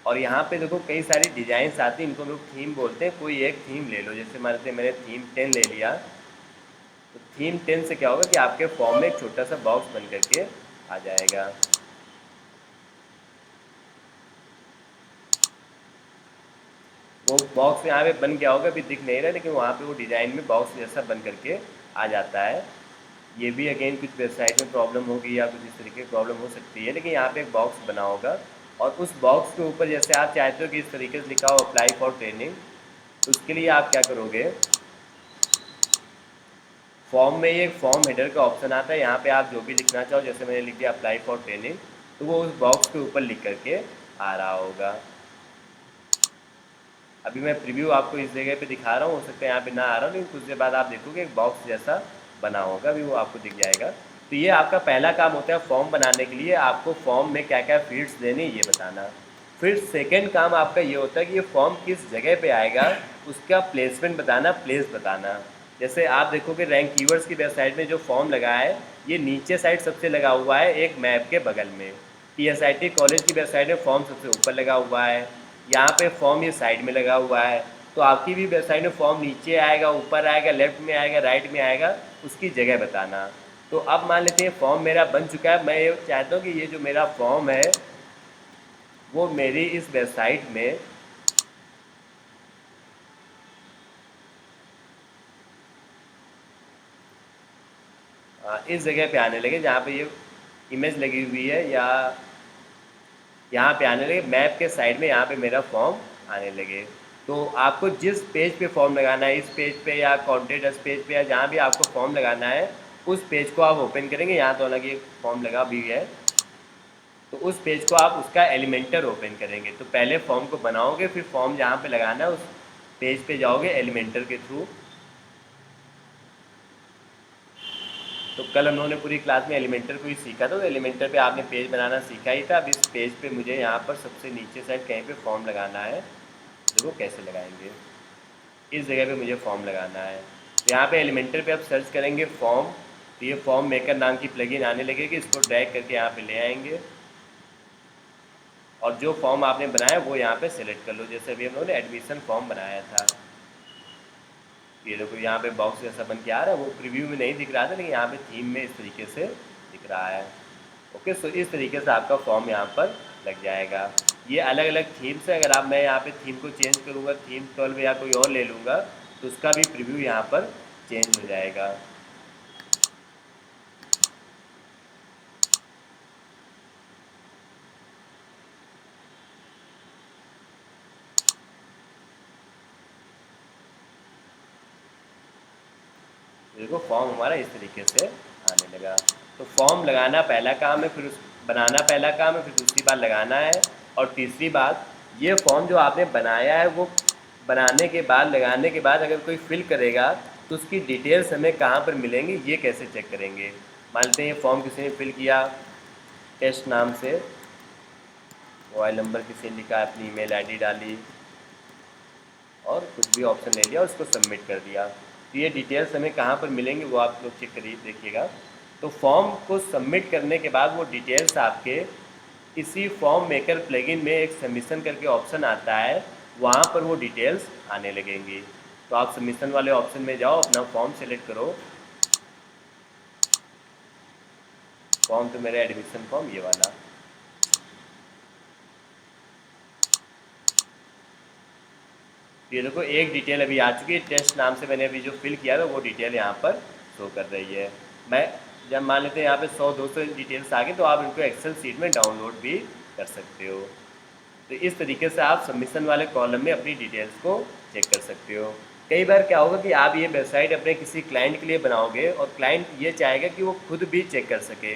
और यहाँ पे देखो कई सारी डिज़ाइंस आती हैं, इनको लोग थीम बोलते हैं। कोई एक थीम ले लो, जैसे मान लेते मैंने थीम 10 ले लिया। तो थीम 10 से क्या होगा कि आपके फॉर्म में एक छोटा सा बॉक्स बन करके आ जाएगा। वो बॉक्स यहाँ पे बन गया होगा, अभी दिख नहीं रहा, लेकिन वहाँ पे वो डिज़ाइन में बॉक्स जैसा बन करके आ जाता है। ये भी अगेन कुछ वेबसाइट में प्रॉब्लम होगी या कुछ इस तरीके की प्रॉब्लम हो सकती है, लेकिन यहाँ पे एक बॉक्स बना होगा और उस बॉक्स के ऊपर जैसे आप चाहते हो कि इस तरीके से लिखा हो अप्लाई फॉर ट्रेनिंग, तो उसके लिए आप क्या करोगे, फॉर्म में ये फॉर्म हेडर का ऑप्शन आता है। यहाँ पे आप जो भी लिखना चाहो, जैसे मैंने लिख दिया अप्लाई फॉर ट्रेनिंग, तो वो उस बॉक्स के ऊपर लिख करके आ रहा होगा। अभी मैं प्रीव्यू आपको इस जगह पे दिखा रहा हूँ, हो सकता है यहाँ पे ना आ रहा हो, लेकिन कुछ देर बाद आप देखोगे एक बॉक्स जैसा बना होगा, अभी वो आपको दिख जाएगा। तो ये आपका पहला काम होता है फॉर्म बनाने के लिए, आपको फॉर्म में क्या क्या फील्ड्स देने ये बताना। फिर सेकेंड काम आपका ये होता है कि ये फॉर्म किस जगह पे आएगा, उसका प्लेसमेंट बताना, प्लेस बताना। जैसे आप देखोगे रैंक कीवर्ड्स की वेबसाइट में जो फॉर्म लगा है, ये नीचे साइड सबसे लगा हुआ है एक मैप के बगल में। PSIT कॉलेज की वेबसाइट में फॉर्म सबसे ऊपर लगा हुआ है, यहाँ पे फॉर्म ये साइड में लगा हुआ है। तो आपकी भी वेबसाइट में फॉर्म नीचे आएगा, ऊपर आएगा, लेफ्ट में आएगा, राइट में आएगा, उसकी जगह बताना। तो अब मान लेते हैं फॉर्म मेरा बन चुका है। मैं ये चाहता हूँ कि ये जो मेरा फॉर्म है वो मेरी इस वेबसाइट में इस जगह पे आने लगे जहाँ पे ये इमेज लगी हुई है, या यहाँ पे आने लगे मैप के साइड में, यहाँ पे मेरा फॉर्म आने लगे। तो आपको जिस पेज पे फॉर्म लगाना है, इस पेज पे या कॉन्टेक्ट अस पेज पे या जहाँ भी आपको फॉर्म लगाना है, उस पेज को आप ओपन करेंगे। यहाँ तो अलग एक फॉर्म लगा भी है, तो उस पेज को आप उसका एलिमेंटर ओपन करेंगे। तो पहले फॉर्म को बनाओगे, फिर फॉर्म जहाँ पे लगाना है उस पेज पे जाओगे एलिमेंटर के थ्रू। तो कल हम लोगों ने पूरी क्लास में एलिमेंटर को ही सीखा था, तो एलिमेंटर पे आपने पेज बनाना सीखा ही था। अब इस पेज पे मुझे यहाँ पर सबसे नीचे साइड कहीं पे फॉर्म लगाना है। देखो कैसे लगाएंगे, इस जगह पे मुझे फॉर्म लगाना है। तो यहाँ पे एलिमेंटर पे आप सर्च करेंगे फॉर्म, तो ये फॉर्म मेकर नाम की प्लगइन आने लगेगी, इसको ड्रैग करके यहाँ पे ले आएंगे और जो फॉर्म आपने बनाया वो यहाँ पे सेलेक्ट कर लो। जैसे अभी हम लोगों ने एडमिशन फॉर्म बनाया था, ये देखो यहाँ पे बॉक्स जैसा बन के आ रहा है, वो प्रीव्यू में नहीं दिख रहा था लेकिन यहाँ पे थीम में इस तरीके से दिख रहा है। ओके, सो इस तरीके से आपका फॉर्म यहाँ पर लग जाएगा। ये अलग अलग थीम्स है, अगर आप मैं यहाँ पे थीम को चेंज करूँगा, थीम 12 या कोई और ले लूँगा, तो उसका भी प्रीव्यू यहाँ पर चेंज हो जाएगा। देखो फॉर्म हमारा इस तरीके से आने लगा। तो फॉर्म लगाना पहला काम है, फिर उस बनाना पहला काम है, फिर दूसरी बार लगाना है, और तीसरी बात ये फॉर्म जो आपने बनाया है वो बनाने के बाद लगाने के बाद अगर कोई फिल करेगा तो उसकी डिटेल्स हमें कहाँ पर मिलेंगी, ये कैसे चेक करेंगे। मान लेते हैं ये फॉर्म किसी ने फिल किया टेस्ट नाम से, मोबाइल नंबर किसी ने लिखा, अपनी ईमेल आईडी डाली और कुछ भी ऑप्शन ले लिया और उसको सबमिट कर दिया। तो ये डिटेल्स हमें कहाँ पर मिलेंगी वो आप लोग चेक करिए, देखिएगा। तो फॉर्म को सबमिट करने के बाद वो डिटेल्स आपके इसी फॉर्म मेकर प्लगइन में एक सबमिशन करके ऑप्शन आता है, वहाँ पर वो डिटेल्स आने लगेंगी। तो आप सबमिशन वाले ऑप्शन में जाओ, अपना फॉर्म सेलेक्ट करो। फॉर्म तो मेरा एडमिशन फॉर्म ये वाला, ये देखो एक डिटेल अभी आ चुकी है, टेस्ट नाम से मैंने अभी जो फिल किया था वो डिटेल यहाँ पर शो कर रही है। मैं जब मान लेते हैं यहाँ पे 100-200 डिटेल्स आ गए तो आप इनको एक्सेल सीट में डाउनलोड भी कर सकते हो। तो इस तरीके से आप सबमिशन वाले कॉलम में अपनी डिटेल्स को चेक कर सकते हो। कई बार क्या होगा कि आप ये वेबसाइट अपने किसी क्लाइंट के लिए बनाओगे और क्लाइंट ये चाहेगा कि वो खुद भी चेक कर सके,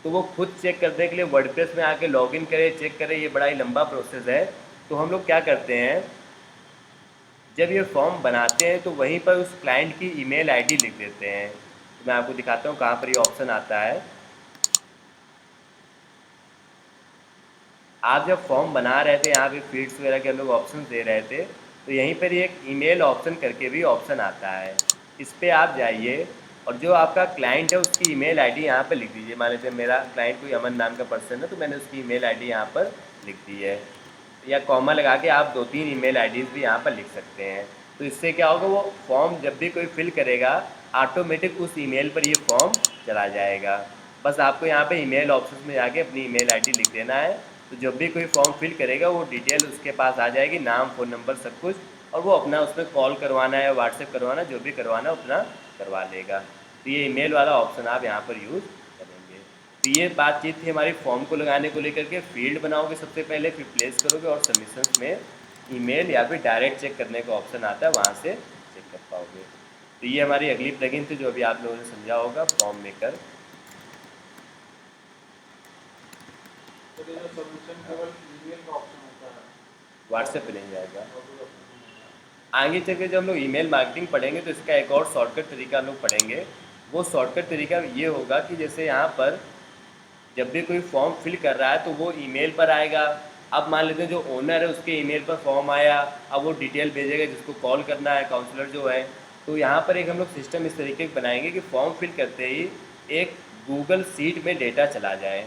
तो वो खुद चेक करने के लिए वर्डप्रेस में आके लॉगिन करे, चेक करे, ये बड़ा ही लंबा प्रोसेस है। तो हम लोग क्या करते हैं, जब ये फॉर्म बनाते हैं तो वहीं पर उस क्लाइंट की ईमेल आईडी लिख देते हैं। तो मैं आपको दिखाता हूँ कहाँ पर ये ऑप्शन आता है। आप जब फॉर्म बना रहे थे, यहाँ पे फील्ड्स वगैरह के हम लोग ऑप्शन दे रहे थे, तो यहीं पर एक ईमेल ऑप्शन करके भी ऑप्शन आता है। इस पर आप जाइए और जो आपका क्लाइंट है उसकी ईमेल आईडी यहाँ पर लिख दीजिए। मान लीजिए मेरा क्लाइंट कोई अमन नाम का पर्सन है, तो मैंने उसकी ईमेल आईडी यहाँ पर लिख दी है, या कॉमा लगा के आप 2-3 ईमेल आईडीज़ भी यहाँ पर लिख सकते हैं। तो इससे क्या होगा, वो फॉर्म जब भी कोई फिल करेगा ऑटोमेटिक उस ईमेल पर ये फॉर्म चला जाएगा। बस आपको यहाँ पे ईमेल ऑप्शन में जाके अपनी ईमेल आईडी लिख देना है, तो जब भी कोई फॉर्म फिल करेगा वो डिटेल उसके पास आ जाएगी, नाम, फ़ोन नंबर, सब कुछ, और वो अपना उसमें कॉल करवाना है, व्हाट्सएप करवाना, जो भी करवाना अपना करवा लेगा। तो ये ईमेल वाला ऑप्शन आप यहाँ पर यूज़ करेंगे। तो ये बातचीत थी हमारी फॉर्म को लगाने को लेकर के। फील्ड बनाओगे सबसे पहले, फिर प्लेस करोगे, और सबमिशंस में ईमेल या फिर डायरेक्ट चेक करने का ऑप्शन आता है, वहाँ से चेक कर पाओगे। तो ये हमारी अगली प्लगइन थी जो अभी आप लोगों ने समझा होगा, फॉर्म मेकर। तो ये जो सबमिशन केवल ईमेल का ऑप्शन होता है, व्हाट्सएप पे नहीं जाएगा। और कोई ऑप्शन नहीं होता। आगे चल के जब हम लोग ईमेल मार्केटिंग पढ़ेंगे तो इसका एक और शॉर्टकट तरीका हम लोग पढ़ेंगे। वो शॉर्टकट तरीका ये होगा कि जैसे यहाँ पर जब भी कोई फॉर्म फिल कर रहा है तो वो ईमेल पर आएगा। अब मान लेते हैं जो ओनर है उसके ईमेल पर फॉर्म आया, अब वो डिटेल भेजेगा जिसको कॉल करना है, काउंसलर जो है। तो यहाँ पर एक हम लोग सिस्टम इस तरीके का बनाएंगे कि फॉर्म फिल करते ही एक गूगल शीट में डेटा चला जाए।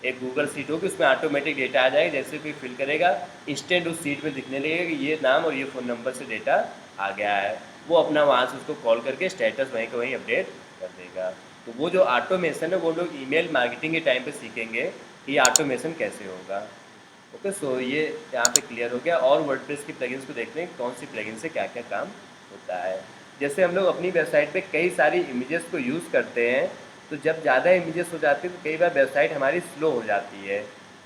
एक गूगल शीट होगी, उसमें ऑटोमेटिक डेटा आ जाएगा, जैसे कोई फिल करेगा इंस्टेंट उस शीट में दिखने लगेगा कि ये नाम और ये फ़ोन नंबर से डेटा आ गया है। वो अपना वहाँ से उसको कॉल करके स्टेटस वहीं का वहीं अपडेट कर देगा। तो वो जो ऑटोमेशन है वो लोग ईमेल मार्केटिंग के टाइम पे सीखेंगे कि ये ऑटोमेशन कैसे होगा। ओके, सो ये यहाँ पे क्लियर हो गया। और वर्डप्रेस की प्लगइन्स को देखते हैं कौन सी प्लगइन से क्या क्या काम होता है। जैसे हम लोग अपनी वेबसाइट पे कई सारी इमेजेस को यूज़ करते हैं, तो जब ज़्यादा इमेजेस हो जाती है तो कई बार वेबसाइट हमारी स्लो हो जाती है।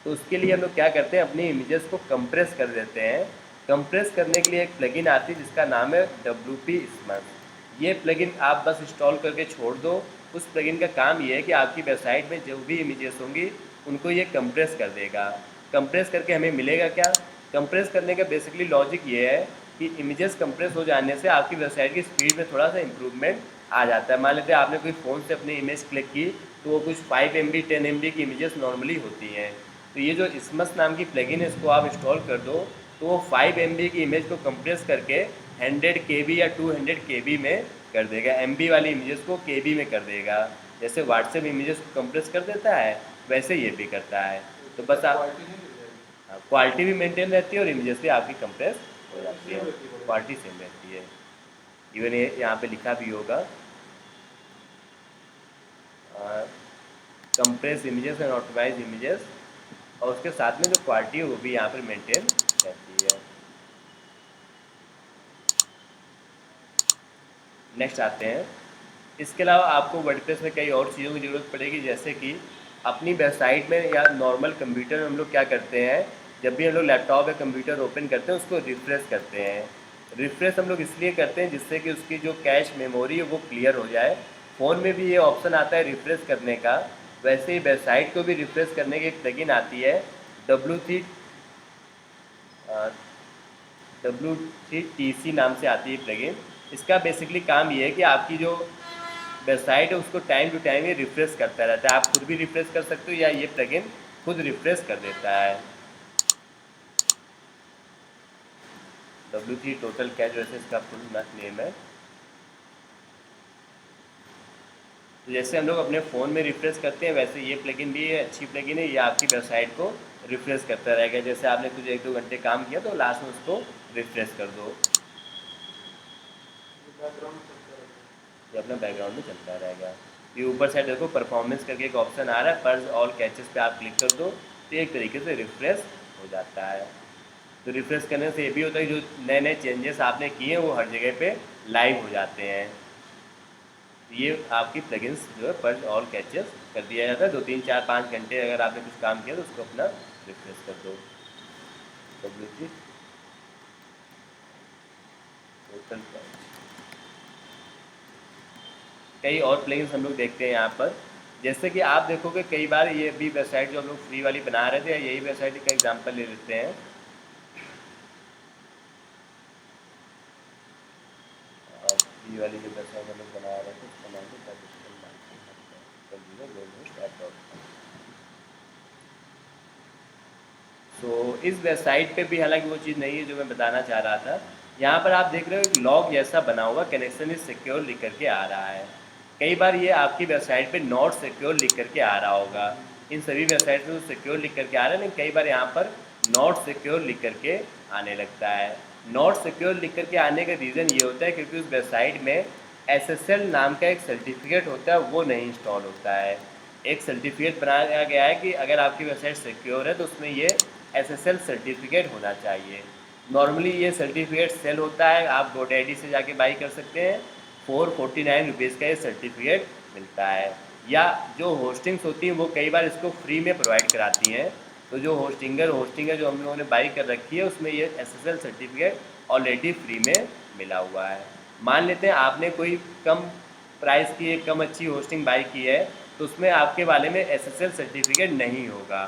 तो उसके लिए हम लोग क्या करते हैं, अपनी इमेजेस को कंप्रेस कर देते हैं। कंप्रेस करने के लिए एक प्लगइन आती है जिसका नाम है WP Smart। ये प्लगइन आप बस इंस्टॉल करके छोड़ दो। उस प्लगइन का काम ये है कि आपकी वेबसाइट में जो भी इमेजेस होंगी उनको ये कंप्रेस कर देगा। कंप्रेस करके हमें मिलेगा क्या, कंप्रेस करने का बेसिकली लॉजिक ये है कि इमेजेस कंप्रेस हो जाने से आपकी वेबसाइट की स्पीड में थोड़ा सा इम्प्रूवमेंट आ जाता है। मान लेते हैं आपने कोई फ़ोन से अपनी इमेज क्लिक की तो वो कुछ 5 MB 10 MB की इमेजेस नॉर्मली होती हैं। तो ये जो इसमस नाम की प्लगइन है इसको आप इंस्टॉल कर दो तो वो 5 MB की इमेज को कंप्रेस करके 100 KB या 200 KB में कर देगा। MB वाली इमेजेस को KB में कर देगा। जैसे व्हाट्सएप इमेजेस को कंप्रेस कर देता है वैसे ये भी करता है। तो बस आप क्वालिटी नहीं गिर जाएगी। क्वालिटी भी मेंटेन रहती है और इमेजेस भी आपकी कंप्रेस हो जाती है, क्वालिटी सेम रहती है। इवन ये यहाँ पे लिखा भी होगा compress images and optimise images, और उसके साथ में जो क्वालिटी है वो भी यहाँ पर मेंटेन रहती है। नेक्स्ट आते हैं, इसके अलावा आपको वर्डप्रेस में कई और चीज़ों की ज़रूरत पड़ेगी। जैसे कि अपनी वेबसाइट में या नॉर्मल कंप्यूटर में हम लोग क्या करते हैं, जब भी हम लोग लैपटॉप या कंप्यूटर ओपन करते हैं उसको रिफ़्रेश करते हैं। रिफ़्रेश हम लोग इसलिए करते हैं जिससे कि उसकी जो कैश मेमोरी है वो क्लियर हो जाए। फ़ोन में भी ये ऑप्शन आता है रिफ्रेश करने का, वैसे ही वेबसाइट को भी रिफ्रेश करने की एक प्लगइन आती है W3TC नाम से आती है प्लगइन। इसका बेसिकली काम ये है कि आपकी जो वेबसाइट है उसको टाइम टू टाइम ये रिफ्रेश करता रहता है। आप खुद भी रिफ्रेश कर सकते हो या ये प्लगइन खुद रिफ्रेश कर देता है। W3 टोटल कैच वैसे इसका फुल नेम है। तो जैसे हम लोग अपने फ़ोन में रिफ्रेश करते हैं वैसे ये प्लगइन भी अच्छी प्लगइन है। ये आपकी वेबसाइट को रिफ्रेश करता रहेगा। जैसे आपने कुछ 1-2 घंटे काम किया तो लास्ट में उसको रिफ्रेश कर दो, बैकग्राउंड चलता रहता है। ये अपना बैकग्राउंड में चलता रहेगा। ये ऊपर साइड देखो परफॉर्मेंस करके एक ऑप्शन आ रहा है, पर्स ऑल कैचेस पे आप क्लिक कर दो तो एक तरीके से रिफ्रेश हो जाता है। तो रिफ्रेश करने से ये भी होता है कि जो नए नए चेंजेस आपने किए हैं वो हर जगह पे लाइव हो जाते हैं। ये आपकी प्लगइन्स जो है पर्ज ऑल कैचेस कर दिया जाता है। 2-3-4-5 घंटे अगर आपने कुछ काम किया तो उसको अपना रिफ्रेश कर दो। W3 total catch. कई और प्लगइन्स हम लोग देखते हैं यहाँ पर। जैसे कि आप देखोगे कई बार ये भी वेबसाइट जो हम लोग फ्री वाली बना रहे थे, यही वेबसाइट का एग्जांपल ले लेते हैं। फ्री वाली जो वेबसाइट हम लोग बना रहे थे उसका नाम है तो इस वेबसाइट पे भी हालांकि वो चीज़ नहीं है जो मैं बताना चाह रहा था। यहाँ पर आप देख रहे हो एक लॉग जैसा बना हुआ कनेक्शन इज सिक्योर लिख करके आ रहा है। कई बार ये आपकी वेबसाइट पे नॉट सिक्योर लिख करके आ रहा होगा। इन सभी वेबसाइट में तो सिक्योर लिख करके आ रहा है, लेकिन कई बार यहाँ पर नॉट सिक्योर लिख करके आने लगता है। नॉट सिक्योर लिख करके आने का रीज़न ये होता है क्योंकि उस वेबसाइट में SSL नाम का एक सर्टिफिकेट होता है, वो नहीं इंस्टॉल होता है। एक सर्टिफिकेट बनाया गया है कि अगर आपकी वेबसाइट सिक्योर है तो उसमें ये SSL सर्टिफिकेट होना चाहिए। नॉर्मली ये सर्टिफिकेट सेल होता है, आप GoDaddy से जाके बाई कर सकते हैं। 449 रुपीज़ का ये सर्टिफिकेट मिलता है। या जो होस्टिंग्स होती हैं वो कई बार इसको फ्री में प्रोवाइड कराती हैं। तो जो होस्टिंगर जो हम लोगों ने बाई कर रखी है उसमें ये SSL सर्टिफिकेट ऑलरेडी फ्री में मिला हुआ है। मान लेते हैं आपने कोई कम प्राइस की एक कम अच्छी होस्टिंग बाई की है तो उसमें आपके वाले में SSL सर्टिफिकेट नहीं होगा।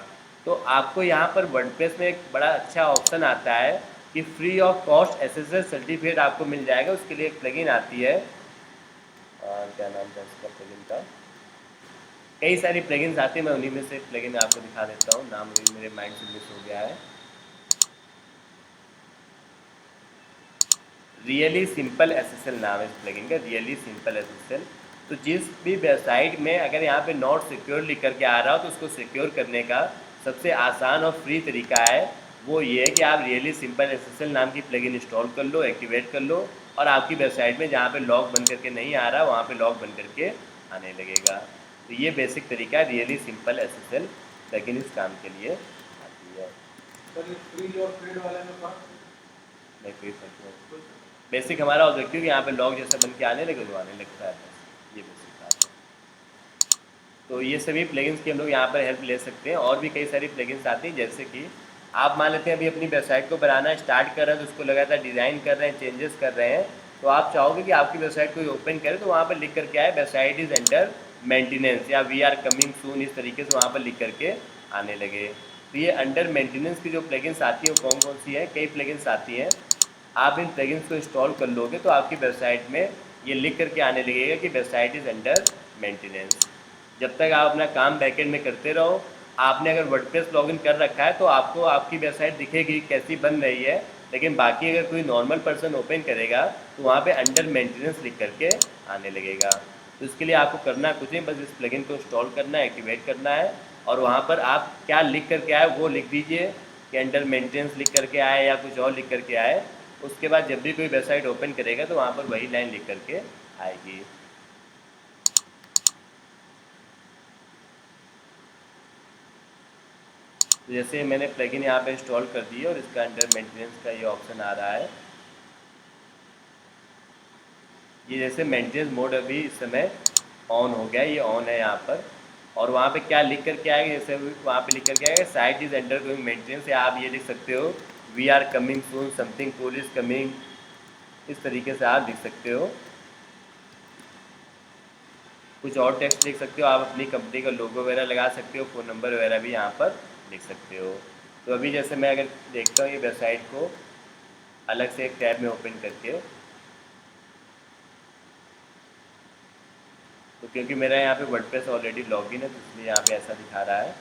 तो आपको यहाँ पर वर्डप्रेस में एक बड़ा अच्छा ऑप्शन आता है कि free of cost SSL certificate आपको मिल जाएगा। उसके लिए एक प्लगइन आती है, क्या नाम था इसका प्लगइन का, कई सारी प्लगइन्स आती है, मैं उन्हीं में से प्लगइन आपको दिखा देता हूँ। नाम अभी मेरे माइंड से मिस हो गया है। रियली सिंपल SSL नाम है इस प्लगइन का, रियली सिंपल SSL। तो जिस भी वेबसाइट में अगर यहाँ पे नॉट सिक्योर लिख करके आ रहा हो तो उसको सिक्योर करने का सबसे आसान और फ्री तरीका है वो ये है कि आप रियली सिंपल SSL नाम की प्लगइन इंस्टॉल कर लो, एक्टिवेट कर लो और आपकी वेबसाइट में जहाँ पे लॉग बन करके नहीं आ रहा वहाँ पे लॉग बन करके आने लगेगा। तो ये बेसिक तरीका है, रियली सिंपल SSL प्लगइन इस काम के लिए आती है। सर ये फ्री और पेड वाले में फर्क नहीं कोई फर्क नहीं। बेसिक हमारा ऑब्जेक्टिव कि यहाँ पे लॉग जैसा बन के आने लगे तो आने लगता है, बस ये बेसिक बात है। तो ये सभी प्लगइन्स की हम लोग यहाँ पर हेल्प ले सकते हैं। और भी कई सारी प्लगइन्स आती हैं, जैसे कि आप मान लेते हैं अभी अपनी वेबसाइट को बनाना स्टार्ट कर रहे हैं तो उसको लगातार डिज़ाइन कर रहे हैं, चेंजेस कर रहे हैं, तो आप चाहोगे कि आपकी वेबसाइट कोई ओपन करे तो वहाँ पर लिख करके आए वेबसाइट इज़ अंडर मेंटेनेंस या वी आर कमिंग सून, इस तरीके से वहाँ पर लिख करके आने लगे। तो ये अंडर मेंटेनेंस की जो प्लगइन्स आती हैं वो कौन कौन सी हैं, कई प्लगइन्स आती हैं। आप इन प्लगइन्स को इंस्टॉल कर लोगे तो आपकी वेबसाइट में ये लिख करके आने लगेगा कि वेबसाइट इज़ अंडर मेंटेनेंस। जब तक आप अपना काम बैकएंड में करते रहो, आपने अगर वर्डप्रेस लॉगिन कर रखा है तो आपको आपकी वेबसाइट दिखेगी कैसी बन रही है, लेकिन बाकी अगर कोई नॉर्मल पर्सन ओपन करेगा तो वहाँ पे अंडर मेंटेनेंस लिख करके आने लगेगा। तो इसके लिए आपको करना कुछ नहीं, बस इस प्लगइन को इंस्टॉल करना है, एक्टिवेट करना है और वहाँ पर आप क्या लिख करके आए वो लिख दीजिए कि अंडर मेंटेनेंस लिख करके आए या कुछ और लिख करके आए। उसके बाद जब भी कोई वेबसाइट ओपन करेगा तो वहाँ पर वही लाइन लिख करके आएगी। तो जैसे मैंने प्लगइन यहाँ पे इंस्टॉल कर दी है और इसका अंडर मेंटेनेंस का ये ऑप्शन आ रहा है। ये जैसे मेंटेनेंस मोड अभी इस समय ऑन हो गया, ये ऑन है यहाँ पर। और वहाँ पे क्या लिख करके आएगा, जैसे वहाँ पे लिख करके आएगा site is undergoing maintenance, या आप ये लिख सकते हो we are coming soon, something cool is coming, इस तरीके से आप लिख सकते हो। कुछ और टेक्स्ट लिख सकते हो, आप अपनी कंपनी का लोगो वगैरह लगा सकते हो, फ़ोन नंबर वगैरह भी यहाँ पर लिख सकते हो। तो अभी जैसे मैं अगर देखता हूँ ये वेबसाइट को अलग से एक टैब में ओपन करके, तो क्योंकि मेरा यहाँ पे वर्डप्रेस ऑलरेडी लॉगिन है तो इसलिए यहाँ पे ऐसा दिखा रहा है।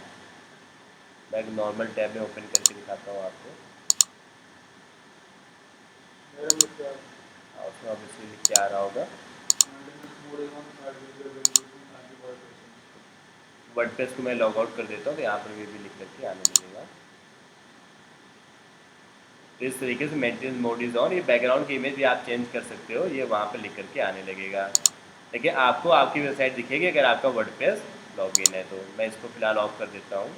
मैं एक नॉर्मल टैब में ओपन करके दिखाता हूँ आपको। मेरा भी क्या उसमें ऑब्वियसली लिख के आ रहा होगा maintenance mode is on site user availability 95%. WordPress को मैं लॉग आउट कर देता हूँ तो यहाँ पर भी लिख करके आने लगेगा। तो इस तरीके से मेंटेनेंस मोड इज़ ऑन, ये बैकग्राउंड की इमेज भी आप चेंज कर सकते हो, ये वहाँ पर लिख करके आने लगेगा। लेकिन आपको आपकी वेबसाइट दिखेगी अगर आपका वर्डप्रेस लॉगिन है। तो मैं इसको फ़िलहाल ऑफ कर देता हूँ।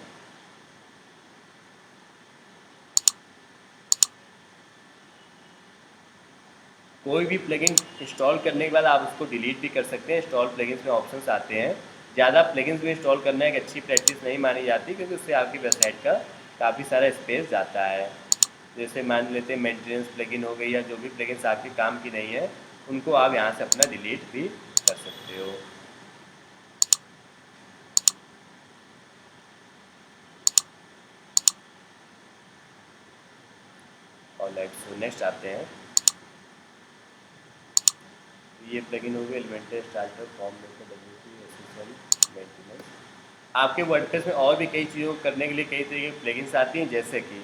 कोई भी प्लगइन इंस्टॉल करने के बाद आप उसको डिलीट भी कर सकते हैं। इंस्टॉल प्लगइन्स में ऑप्शंस आते हैं। ज़्यादा प्लगइन्स भी इंस्टॉल करना एक अच्छी प्रैक्टिस नहीं मानी जाती क्योंकि उससे आपकी वेबसाइट का काफ़ी सारा स्पेस जाता है। जैसे मान लेते हैं मेंटेनेंस प्लगइन हो गई या जो भी प्लगइन्स आपके काम की नहीं है उनको आप यहाँ से अपना डिलीट भी कर सकते हो। और नेक्स्ट आते हैं। ये प्लगइन हो गया एलिमेंटर स्टार्टर फॉर्म मेंटेनेंस। आपके वर्डप्रेस में और भी कई चीज़ों को करने के लिए कई तरीके की प्लगइन्स आती हैं, जैसे कि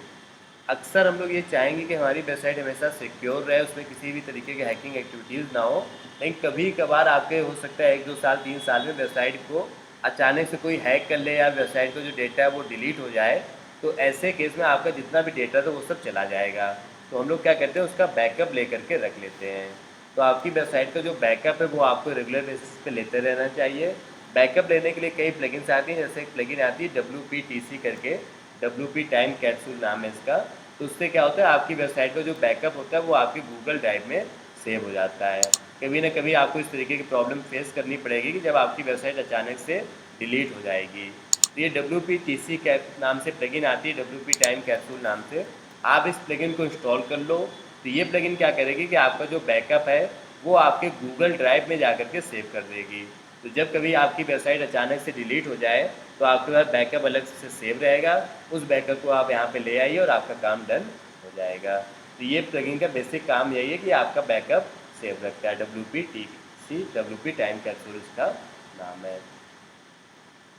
अक्सर हम लोग ये चाहेंगे कि हमारी वेबसाइट हमेशा सिक्योर रहे, उसमें किसी भी तरीके की हैकिंग एक्टिविटीज़ ना हो। लेकिन कभी कभार आपके हो सकता है 1-2 साल 3 साल में वेबसाइट को अचानक से कोई हैक कर ले या वेबसाइट का जो डेटा है वो डिलीट हो जाए। तो ऐसे केस में आपका जितना भी डेटा था वो सब चला जाएगा। तो हम लोग क्या करते हैं उसका बैकअप ले करके रख लेते हैं। तो आपकी वेबसाइट का जो बैकअप है वो आपको रेगुलर बेसिस पे लेते रहना चाहिए। बैकअप लेने के लिए कई प्लगइन्स आती हैं, जैसे एक प्लगइन आती है WPTC करके, WP टाइम कैप्सूल नाम है इसका। तो उससे क्या होता है आपकी वेबसाइट का जो बैकअप होता है वो आपके गूगल ड्राइव में सेव हो जाता है। कभी ना कभी आपको इस तरीके की प्रॉब्लम फेस करनी पड़ेगी कि जब आपकी वेबसाइट अचानक से डिलीट हो जाएगी। तो ये WPTC नाम से प्लगइन आती है, WP टाइम कैप्सूल नाम से। आप इस प्लगइन को इंस्टॉल कर लो। तो ये प्लगइन क्या करेगी कि आपका जो बैकअप है वो आपके गूगल ड्राइव में जा करके सेव कर देगी। तो जब कभी आपकी वेबसाइट अचानक से डिलीट हो जाए तो आपके पास बैकअप अलग से सेव रहेगा। उस बैकअप को आप यहाँ पे ले आइए और आपका काम डन हो जाएगा। तो ये प्लगइन का बेसिक काम यही है कि आपका बैकअप सेव रखता है। WPTC WP टाइम कैप्सूल इसका नाम है।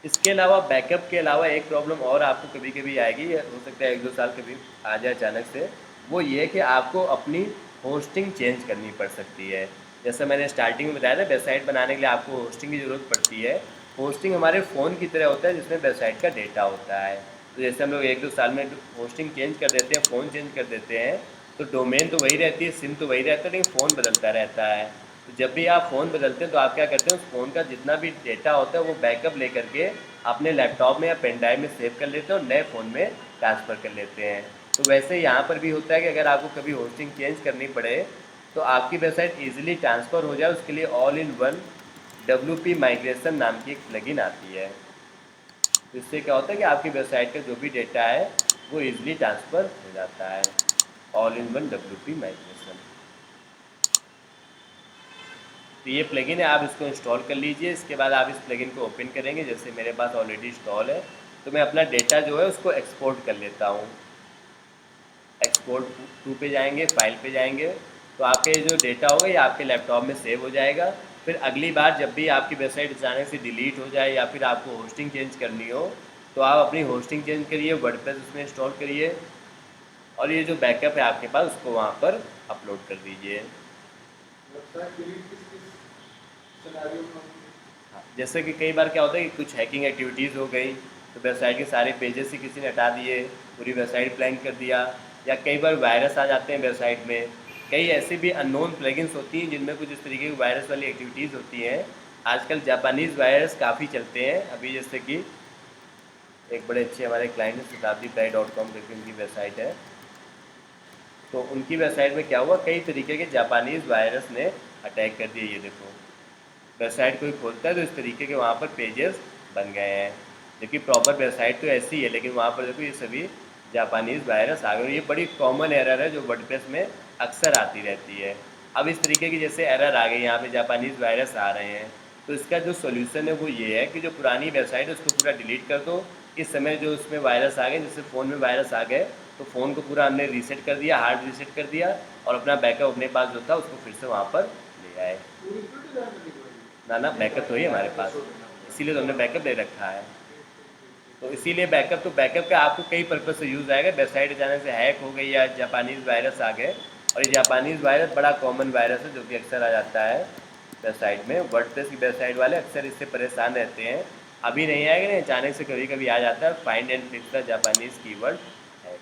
इसके अलावा बैकअप के अलावा एक प्रॉब्लम और आपको कभी कभी आएगी, हो सकता है 1-2 साल कभी आ जाए अचानक से, वो ये कि आपको अपनी होस्टिंग चेंज करनी पड़ सकती है। जैसे मैंने स्टार्टिंग में बताया था वेबसाइट बनाने के लिए आपको होस्टिंग की ज़रूरत पड़ती है। होस्टिंग हमारे फ़ोन की तरह होता है जिसमें वेबसाइट का डेटा होता है। तो जैसे हम लोग 1-2 साल में होस्टिंग चेंज कर देते हैं, फ़ोन चेंज कर देते हैं, तो डोमेन तो वही रहती है, सिम तो वही रहता है, लेकिन फ़ोन बदलता रहता है। तो जब भी आप फ़ोन बदलते हैं तो आप क्या करते हैं उस फ़ोन का जितना भी डेटा होता है वो बैकअप ले करके अपने लैपटॉप में या पेन ड्राइव में सेव कर लेते हैं और नए फ़ोन में ट्रांसफ़र कर लेते हैं। तो वैसे यहाँ पर भी होता है कि अगर आपको कभी होस्टिंग चेंज करनी पड़े तो आपकी वेबसाइट ईजिली ट्रांसफ़र हो जाए, उसके लिए all in one WP migration नाम की एक प्लगइन आती है। तो इससे क्या होता है कि आपकी वेबसाइट का जो भी डेटा है वो ईजिली ट्रांसफ़र हो जाता है। All in one WP migration. तो ये प्लगइन है, आप इसको इंस्टॉल कर लीजिए। इसके बाद आप इस प्लगइन को ओपन करेंगे, जैसे मेरे पास ऑलरेडी इंस्टॉल है तो मैं अपना डेटा जो है उसको एक्सपोर्ट कर लेता हूँ। एक्सपोर्ट टू पे जाएंगे, फाइल पे जाएंगे, तो आपके जो डेटा होगा ये आपके लैपटॉप में सेव हो जाएगा। फिर अगली बार जब भी आपकी वेबसाइट अचानक से डिलीट हो जाए या फिर आपको होस्टिंग चेंज करनी हो तो आप अपनी होस्टिंग चेंज करिए, वर्डप्रेस उसमें इंस्टॉल करिए और ये जो बैकअप है आपके पास उसको वहाँ पर अपलोड कर दीजिए। वेबसाइट डिलीट किस सिनेरियो में होगी? हाँ, जैसे कि कई बार क्या होता है कि कुछ हैकिंग एक्टिविटीज़ हो गई तो वेबसाइट के सारे पेजेस ही किसी ने हटा दिए, पूरी वेबसाइट ब्लैंक कर दिया, या कई बार वायरस आ जाते हैं वेबसाइट में। कई ऐसी भी अननोन प्लगइन्स होती हैं जिनमें कुछ इस तरीके की वायरस वाली एक्टिविटीज़ होती हैं। आजकल जापानीज़ वायरस काफ़ी चलते हैं। अभी जैसे कि एक बड़े अच्छे हमारे क्लाइंट है शताब्दी.com करके उनकी वेबसाइट है, तो उनकी वेबसाइट में क्या हुआ, कई तरीके के जापानीज़ वायरस ने अटैक कर दिए। ये देखो वेबसाइट कोई खोलता है तो इस तरीके के वहाँ पर पेजेस बन गए हैं, जबकि प्रॉपर वेबसाइट तो ऐसी है लेकिन वहाँ पर देखो ये सभी जापानीज़ वायरस आ गए। ये बड़ी कॉमन एरर है जो वर्डप्रेस में अक्सर आती रहती है। अब इस तरीके की जैसे एरर आ गई, यहाँ पे जापानीज़ वायरस आ रहे हैं, तो इसका जो सॉल्यूशन है वो ये है कि जो पुरानी वेबसाइट है उसको पूरा डिलीट कर दो। इस समय जो उसमें वायरस आ गए, जैसे फ़ोन में वायरस आ गए, तो फ़ोन को पूरा हमने रीसेट कर दिया, हार्ड रीसेट कर दिया, और अपना बैकअप अपने पास जो था उसको फिर से वहाँ पर ले आए। ना बैकअप तो ही हमारे पास, इसीलिए तो हमने बैकअप ले रखा है। तो इसीलिए बैकअप का आपको कई पर्पज़ से यूज़ आएगा। वेबसाइट जाने से हैक हो गई या जापानीज़ वायरस आ गए, और ये जापानीज़ वायरस बड़ा कॉमन वायरस है जो कि अक्सर आ जाता है वेबसाइट में। वर्डप्रेस की वेबसाइट वाले अक्सर इससे परेशान रहते हैं। अभी नहीं आएगा, नहीं अचानक से कभी कभी आ जाता है। Find and fix the Japanese keyword है।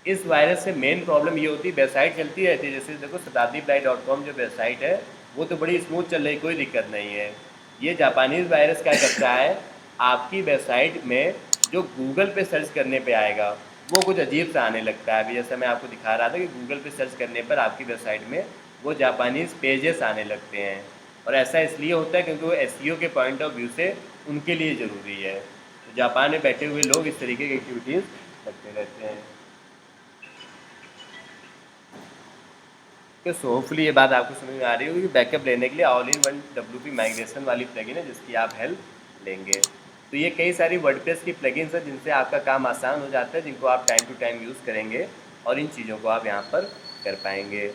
इस वायरस से मेन प्रॉब्लम ये होती है, वेबसाइट चलती रहती है, जैसे देखो शताब्दीप्लाई.com जो वेबसाइट है वो तो बड़ी स्मूथ चल रही, कोई दिक्कत नहीं है। ये जापानीज़ वायरस क्या करता है, आपकी वेबसाइट में जो गूगल पे सर्च करने पे आएगा वो कुछ अजीब सा आने लगता है। अभी जैसे मैं आपको दिखा रहा था कि गूगल पे सर्च करने पर आपकी वेबसाइट में वो जापानीज़ पेजेस आने लगते हैं, और ऐसा इसलिए होता है क्योंकि वो एसईओ के पॉइंट ऑफ व्यू से उनके लिए ज़रूरी है। तो जापान में बैठे हुए लोग इस तरीके की एक्टिविटीज़ करते रहते हैं। तो होपफुली ये बात आपको समझ में आ रही होगी कि बैकअप लेने के लिए all in one WP migration वाली प्लगइन है जिसकी आप हेल्प लेंगे। तो ये कई सारी वर्डप्रेस की प्लगइन्स हैं जिनसे आपका काम आसान हो जाता है, जिनको आप टाइम टू टाइम यूज़ करेंगे और इन चीज़ों को आप यहाँ पर कर पाएंगे।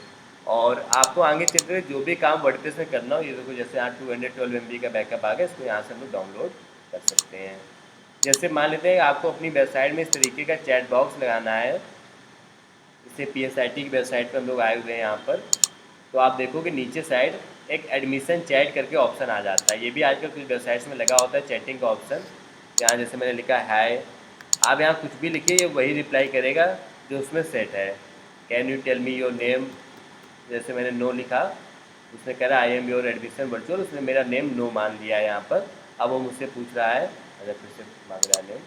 और आपको आगे चल कर जो भी काम वर्डप्रेस में करना हो, ये देखो जैसे यहाँ 212 MB का बैकअप आ गया, इसको यहाँ से हम लोग डाउनलोड कर सकते हैं। जैसे मान लेते हैं आपको अपनी वेबसाइट में इस तरीके का चैट बॉक्स लगाना है, जैसे PSIT की वेबसाइट पर हम लोग आए हुए हैं यहाँ पर, तो आप देखोगे नीचे साइड एक एडमिशन चैट करके ऑप्शन आ जाता है। ये भी आजकल कुछ वेबसाइट्स में लगा होता है चैटिंग का ऑप्शन। यहाँ जैसे मैंने लिखा है, आप यहाँ कुछ भी लिखिए ये वही रिप्लाई करेगा जो उसमें सेट है। Can you tell me your name, जैसे मैंने नो लिखा, उसने कह रहा I am your admission virtual, उसने मेरा नेम नो मान लिया है यहाँ पर। अब वो मुझसे पूछ रहा है, अगर फिर से मांग रहा है name,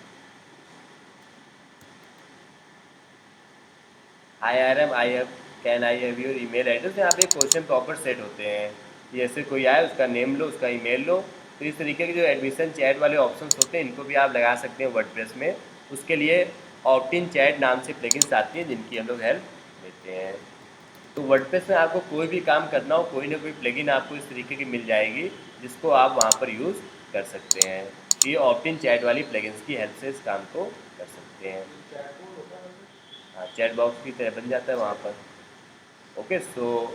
I have can I have your email address. यहाँ पे क्वेश्चन प्रॉपर सेट होते हैं, जैसे कोई आए उसका नेम लो, उसका ईमेल लो। तो इस तरीके के जो एडमिशन चैट वाले ऑप्शंस होते हैं इनको भी आप लगा सकते हैं वर्डप्रेस में। उसके लिए ऑप्ट इन चैट नाम से प्लगइन्स आती हैं जिनकी हम लोग हेल्प लेते हैं। तो वर्डप्रेस में आपको कोई भी काम करना हो, कोई ना कोई प्लगइन आपको इस तरीके की मिल जाएगी जिसको आप वहाँ पर यूज़ कर सकते हैं। ये ऑप्ट इन चैट वाली प्लगइन्स की हेल्प से इस काम को कर सकते हैं। हाँ, चैट बॉक्स की तरह बन जाता है वहाँ पर। ओके, सो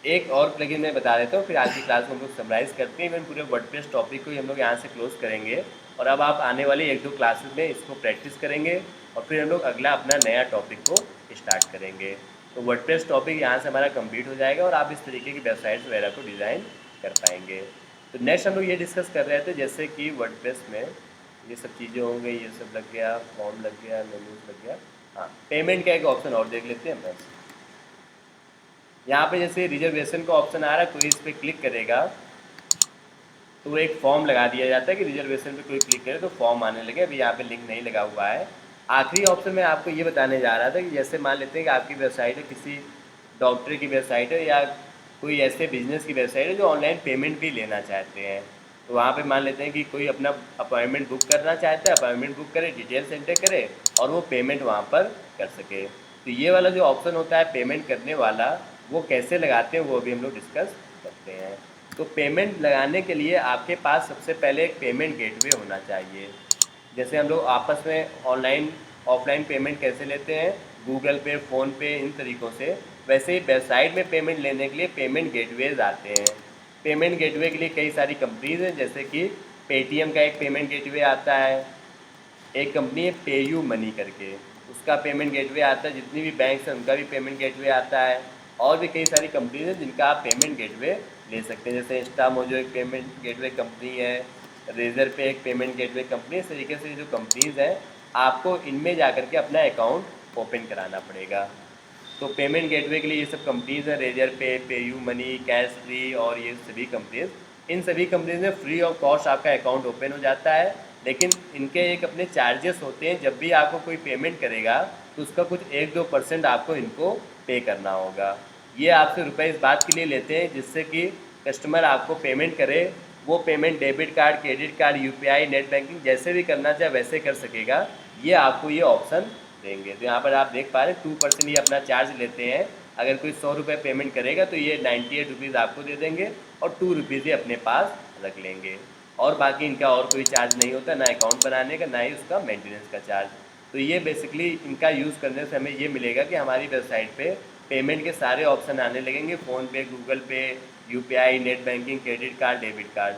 एक और प्लगइन मैं बता देता हूँ, फिर आज की क्लास को हम लोग समराइज़ करते हैं। इवन पूरे वर्डप्रेस टॉपिक को ही हम लोग यहाँ से क्लोज करेंगे, और अब आप आने वाली 1-2 क्लासेस में इसको प्रैक्टिस करेंगे, और फिर हम लोग अगला अपना नया टॉपिक को स्टार्ट करेंगे। तो वर्डप्रेस टॉपिक यहाँ से हमारा कंप्लीट हो जाएगा और आप इस तरीके की वेबसाइट्स वगैरह को डिज़ाइन कर पाएंगे। तो नेक्स्ट हम लोग ये डिस्कस कर रहे थे जैसे कि वर्डप्रेस में ये सब चीज़ें हो गई, ये सब लग गया, फॉर्म लग गया, मेन्यूज लग गया। हाँ, पेमेंट का एक ऑप्शन और देख लेते हैं बस। यहाँ पे जैसे रिजर्वेशन का ऑप्शन आ रहा है, कोई इस पर क्लिक करेगा तो एक फॉर्म लगा दिया जाता है कि रिजर्वेशन पे कोई क्लिक करे तो फॉर्म आने लगे। अभी यहाँ पे लिंक नहीं लगा हुआ है। आखिरी ऑप्शन में आपको ये बताने जा रहा था कि जैसे मान लेते हैं कि आपकी वेबसाइट है, किसी डॉक्टर की वेबसाइट है या कोई ऐसे बिजनेस की वेबसाइट है जो ऑनलाइन पेमेंट भी लेना चाहते हैं। तो वहाँ पे मान लेते हैं कि कोई अपना अपॉइंटमेंट बुक करना चाहता है, अपॉइंटमेंट बुक करे, डिटेल्स एंटर करे और वो पेमेंट वहाँ पर कर सके। तो ये वाला जो ऑप्शन होता है पेमेंट करने वाला, वो कैसे लगाते हैं वो भी हम लोग डिस्कस करते हैं। तो पेमेंट लगाने के लिए आपके पास सबसे पहले एक पेमेंट गेटवे होना चाहिए। जैसे हम लोग आपस में ऑनलाइन ऑफलाइन पेमेंट कैसे लेते हैं, गूगल पे, फ़ोनपे, इन तरीक़ों से, वैसे ही वेबसाइट में पेमेंट लेने के लिए पेमेंट गेटवेज आते हैं। पेमेंट गेटवे के लिए कई सारी कंपनीज हैं, जैसे कि पेटीएम का एक पेमेंट गेटवे आता है, एक कंपनी है पेयू मनी करके, उसका पेमेंट गेटवे आता है, जितनी भी बैंक्स हैं उनका भी पेमेंट गेटवे आता है, और भी कई सारी कंपनीज हैं जिनका आप पेमेंट गेटवे ले सकते हैं। जैसे इंस्टामोजो एक पेमेंट गेटवे कंपनी है, रेजर पे एक पेमेंट गेटवे कंपनी। इस तरीके से जो कंपनीज़ हैं आपको इनमें जा कर के अपना अकाउंट ओपन कराना पड़ेगा। तो पेमेंट गेटवे के लिए ये सब कंपनीज़ हैं, रेजर पे, पेयू मनी, कैश फ्री और ये सभी कंपनीज़। इन सभी कंपनीज़ में फ्री ऑफ कॉस्ट आपका अकाउंट ओपन हो जाता है, लेकिन इनके एक अपने चार्जेस होते हैं। जब भी आपको कोई पेमेंट करेगा तो उसका कुछ 1-2% आपको इनको पे करना होगा। ये आपसे रुपए इस बात के लिए लेते हैं जिससे कि कस्टमर आपको पेमेंट करे, वो payment debit card, credit card, UPI, net banking जैसे भी करना चाहे वैसे कर सकेगा। ये आपको ये ऑप्शन देंगे। तो यहाँ पर आप देख पा रहे हैं 2% ये अपना चार्ज लेते हैं। अगर कोई 100 रुपये पेमेंट करेगा तो ये 98 रुपीज़ आपको दे देंगे और 2 रुपीज़ ये अपने पास रख लेंगे। और बाकी इनका और कोई चार्ज नहीं होता, ना अकाउंट बनाने का, ना ही उसका मेंटेनेंस का चार्ज। तो ये बेसिकली इनका यूज़ करने से हमें ये मिलेगा कि हमारी वेबसाइट पे पेमेंट के सारे ऑप्शन आने लगेंगे, फ़ोनपे, गूगल पे, UPI, net banking, credit card, debit card,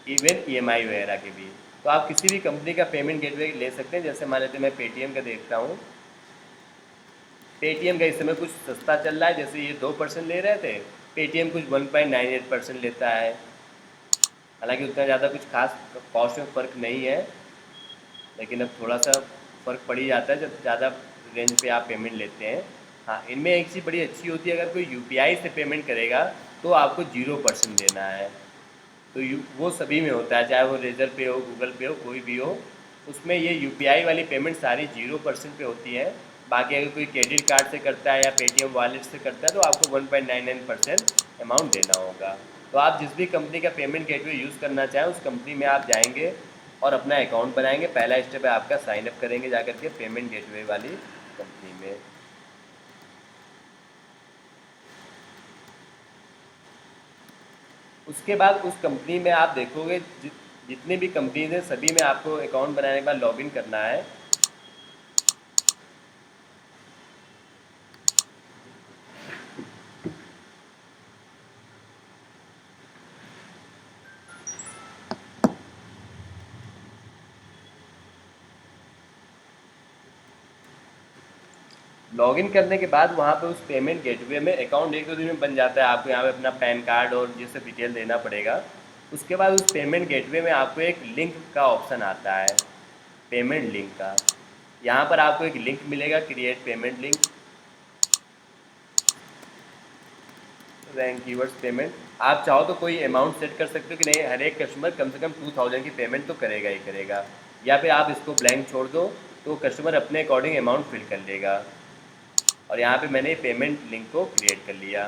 even EMI वगैरह के भी। तो आप किसी भी कंपनी का पेमेंट गेटवे ले सकते हैं। जैसे मान लेते हैं मैं पेटीएम का देखता हूँ, पेटीएम का इस समय कुछ सस्ता चल रहा है, जैसे ये 2% ले रहे थे, पेटीएम कुछ 1.98% लेता है। हालांकि उतना ज़्यादा कुछ खास कॉस्ट में फ़र्क नहीं है, लेकिन अब थोड़ा सा फ़र्क पड़ ही जाता है जब ज़्यादा रेंज पे आप पेमेंट लेते हैं। हाँ, इनमें एक चीज़ बड़ी अच्छी होती है, अगर कोई यूपीआई से पेमेंट करेगा तो आपको 0% देना है। तो वो सभी में होता है, चाहे वो रेजर पे हो, गूगल पे हो, कोई भी हो, उसमें ये यूपीआई वाली पेमेंट सारी 0% पे होती है। बाकी अगर कोई क्रेडिट कार्ड से करता है या पेटीएम वॉलेट से करता है तो आपको 1.99% अमाउंट देना होगा। तो आप जिस भी कंपनी का पेमेंट गेटवे यूज़ करना चाहें उस कंपनी में आप जाएंगे और अपना अकाउंट बनाएंगे। पहला स्टेप है आपका साइन अप करेंगे जाकर के पेमेंट गेटवे वाली कंपनी में। उसके बाद उस कंपनी में आप देखोगे जितनी भी कंपनीज हैं सभी में आपको अकाउंट बनाने के बाद लॉगिन करना है। लॉगिन करने के बाद वहाँ पे उस पेमेंट गेटवे में अकाउंट 1-2 दिन में बन जाता है। आपको यहाँ पे अपना पैन कार्ड और ये सब डिटेल देना पड़ेगा। उसके बाद उस पेमेंट गेटवे में आपको एक लिंक का ऑप्शन आता है, पेमेंट लिंक का। यहाँ पर आपको एक लिंक मिलेगा, create payment link, rank keywords payment. आप चाहो तो कोई अमाउंट सेट कर सकते हो कि नहीं, हर एक कस्टमर कम से कम 2000 की पेमेंट तो करेगा ही करेगा, या फिर आप इसको ब्लैंक छोड़ दो तो कस्टमर अपने अकॉर्डिंग अमाउंट फिल कर लेगा। और यहाँ पे मैंने पेमेंट लिंक को क्रिएट कर लिया,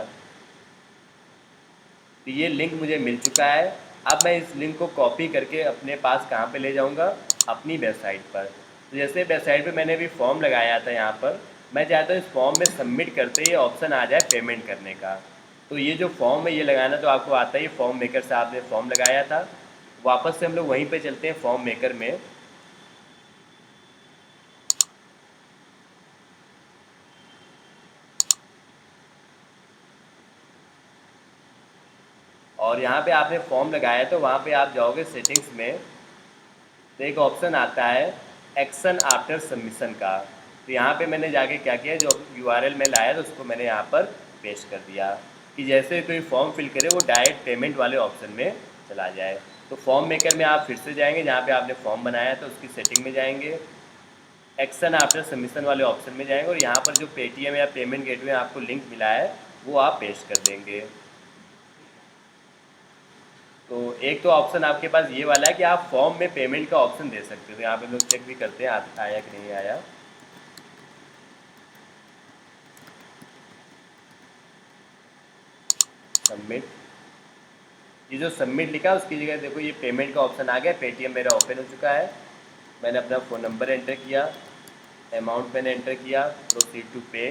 तो ये लिंक मुझे मिल चुका है। अब मैं इस लिंक को कॉपी करके अपने पास कहाँ पे ले जाऊँगा, अपनी वेबसाइट पर। तो जैसे वेबसाइट पे मैंने अभी फॉर्म लगाया था, यहाँ पर मैं चाहता हूँ इस फॉर्म में सबमिट करते ही ऑप्शन आ जाए पेमेंट करने का। तो ये जो फॉर्म है ये लगाना तो आपको आता ही, फॉर्म मेकर से आपने फॉर्म लगाया था। वापस से हम लोग वहीं पर चलते हैं फॉर्म मेकर में। और यहाँ पे आपने फॉर्म लगाया तो वहाँ पे आप जाओगे सेटिंग्स में, तो एक ऑप्शन आता है एक्शन आफ्टर सबमिशन का। तो यहाँ पे मैंने जाके क्या किया, जो यूआरएल में लाया था उसको मैंने यहाँ पर पेस्ट कर दिया कि जैसे कोई फॉर्म फिल करे वो डायरेक्ट पेमेंट वाले ऑप्शन में चला जाए। तो फॉर्म मेकर में आप फिर से जाएंगे, जहाँ पे आपने फॉर्म बनाया था उसकी सेटिंग में जाएंगे, एक्शन आफ्टर सबमिशन वाले ऑप्शन में जाएंगे और यहाँ पर जो पेटीएम या पेमेंट गेटवे आपको लिंक मिला है वो आप पेस्ट कर देंगे। तो एक तो ऑप्शन आपके पास ये वाला है कि आप फॉर्म में पेमेंट का ऑप्शन दे सकते हो। तो यहाँ पे लोग चेक भी करते हैं आया कि नहीं आया। सबमिट, ये जो सबमिट लिखा है उसकी जगह देखो ये पेमेंट का ऑप्शन आ गया। पेटीएम मेरा ओपन हो चुका है, मैंने अपना फ़ोन नंबर एंटर किया, अमाउंट मैंने एंटर किया, प्रोसीड टू पे,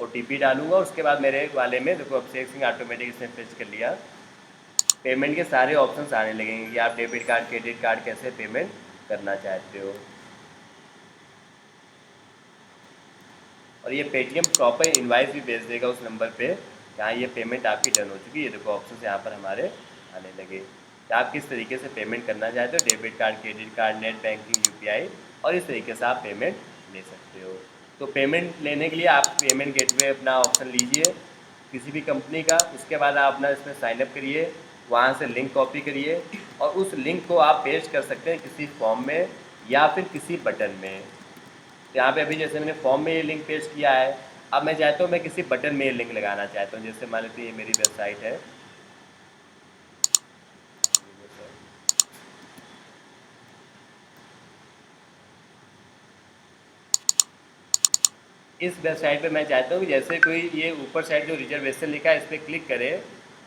ओटीपी डालूंगा। उसके बाद मेरे वाले में देखो अभिषेक सिंह ऑटोमेटिक इसने फिक्स कर लिया। पेमेंट के सारे ऑप्शंस आने लगेंगे कि आप डेबिट कार्ड, क्रेडिट कार्ड कैसे पेमेंट करना चाहते हो। और ये पेटीएम प्रॉपर इनवाइस भी भेज देगा उस नंबर पे, जहाँ ये पेमेंट आपकी डन हो चुकी है। ये देखो ऑप्शन यहाँ पर हमारे आने लगे कि आप किस तरीके से पेमेंट करना चाहते हो, debit card, credit card, net banking, UPI, और इस तरीके से आप पेमेंट ले सकते हो। तो पेमेंट लेने के लिए आप पेमेंट गेटवे अपना ऑप्शन लीजिए किसी भी कंपनी का। उसके बाद आप अपना इसमें साइनअप करिए, वहाँ से लिंक कॉपी करिए और उस लिंक को आप पेस्ट कर सकते हैं किसी फॉर्म में या फिर किसी बटन में। तो यहाँ पे अभी जैसे मैंने फॉर्म में ये लिंक पेस्ट किया है, अब मैं चाहता हूँ मैं किसी बटन में ये लिंक लगाना चाहता हूँ। जैसे मान लेते ये मेरी वेबसाइट है, इस वेबसाइट पे मैं चाहता हूँ कि जैसे कोई ये ऊपर साइड जो रिजर्वेशन लिखा है इस पर क्लिक करे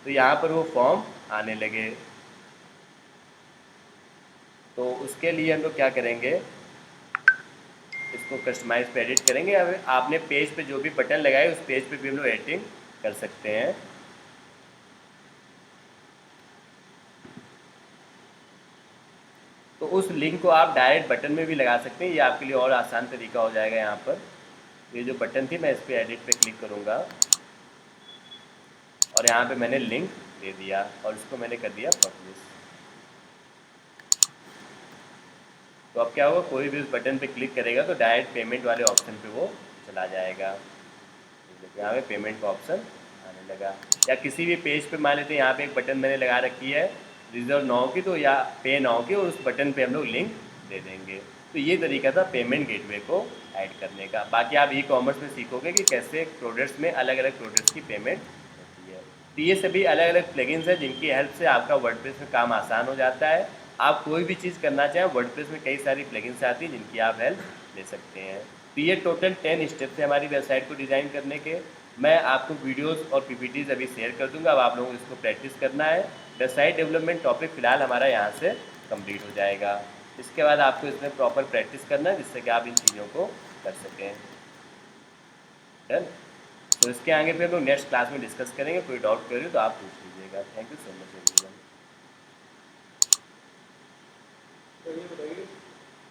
तो यहाँ पर वो फॉर्म आने लगे। तो उसके लिए हम लोग क्या करेंगे, इसको कस्टमाइज पे एडिट करेंगे। अब आपने पेज पे जो भी बटन लगाए उस पेज पे भी हम लोग एडिटिंग कर सकते हैं। उस लिंक को आप डायरेक्ट बटन में भी लगा सकते हैं, ये आपके लिए और आसान तरीका हो जाएगा। यहाँ पर ये जो बटन थी मैं इस पर एडिट पे क्लिक करूँगा और यहाँ पे मैंने लिंक दे दिया और इसको मैंने कर दिया पब्लिश। तो अब क्या होगा, कोई भी उस बटन पे क्लिक करेगा तो डायरेक्ट पेमेंट वाले ऑप्शन पे वो चला जाएगा। यहाँ पे पेमेंट का ऑप्शन आने लगा। या किसी भी पेज पे मान लेते हैं यहाँ पे एक बटन मैंने लगा रखी है रिजर्व नाउ की, तो या पे नाउ की, और उस बटन पे हम लोग लिंक दे देंगे। तो ये तरीका था पेमेंट गेटवे को ऐड करने का। बाकी आप ई कॉमर्स में सीखोगे कि कैसे प्रोडक्ट्स में अलग अलग प्रोडक्ट्स की पेमेंट होती है। तो ये सभी अलग अलग प्लगइन्स हैं जिनकी हेल्प से आपका वर्डप्रेस में काम आसान हो जाता है। आप कोई भी चीज़ करना चाहें, वर्डप्रेस में कई सारी प्लगइन्स आती हैं जिनकी आप हेल्प ले सकते हैं। तो ये टोटल 10 स्टेप्स हैं हमारी वेबसाइट को डिज़ाइन करने के। मैं आपको वीडियोस और पीपीटीज अभी शेयर कर दूंगा, अब आप लोगों को इसको प्रैक्टिस करना है। वेबसाइट डेवलपमेंट टॉपिक फ़िलहाल हमारा यहाँ से कंप्लीट हो जाएगा। इसके बाद आपको इसमें प्रॉपर प्रैक्टिस करना है जिससे कि आप इन चीज़ों को कर सकें। डन। तो इसके आगे फिर हम लोग नेक्स्ट क्लास में डिस्कस करेंगे। कोई डाउट करें तो आप पूछ लीजिएगा। Thank you so much everyone.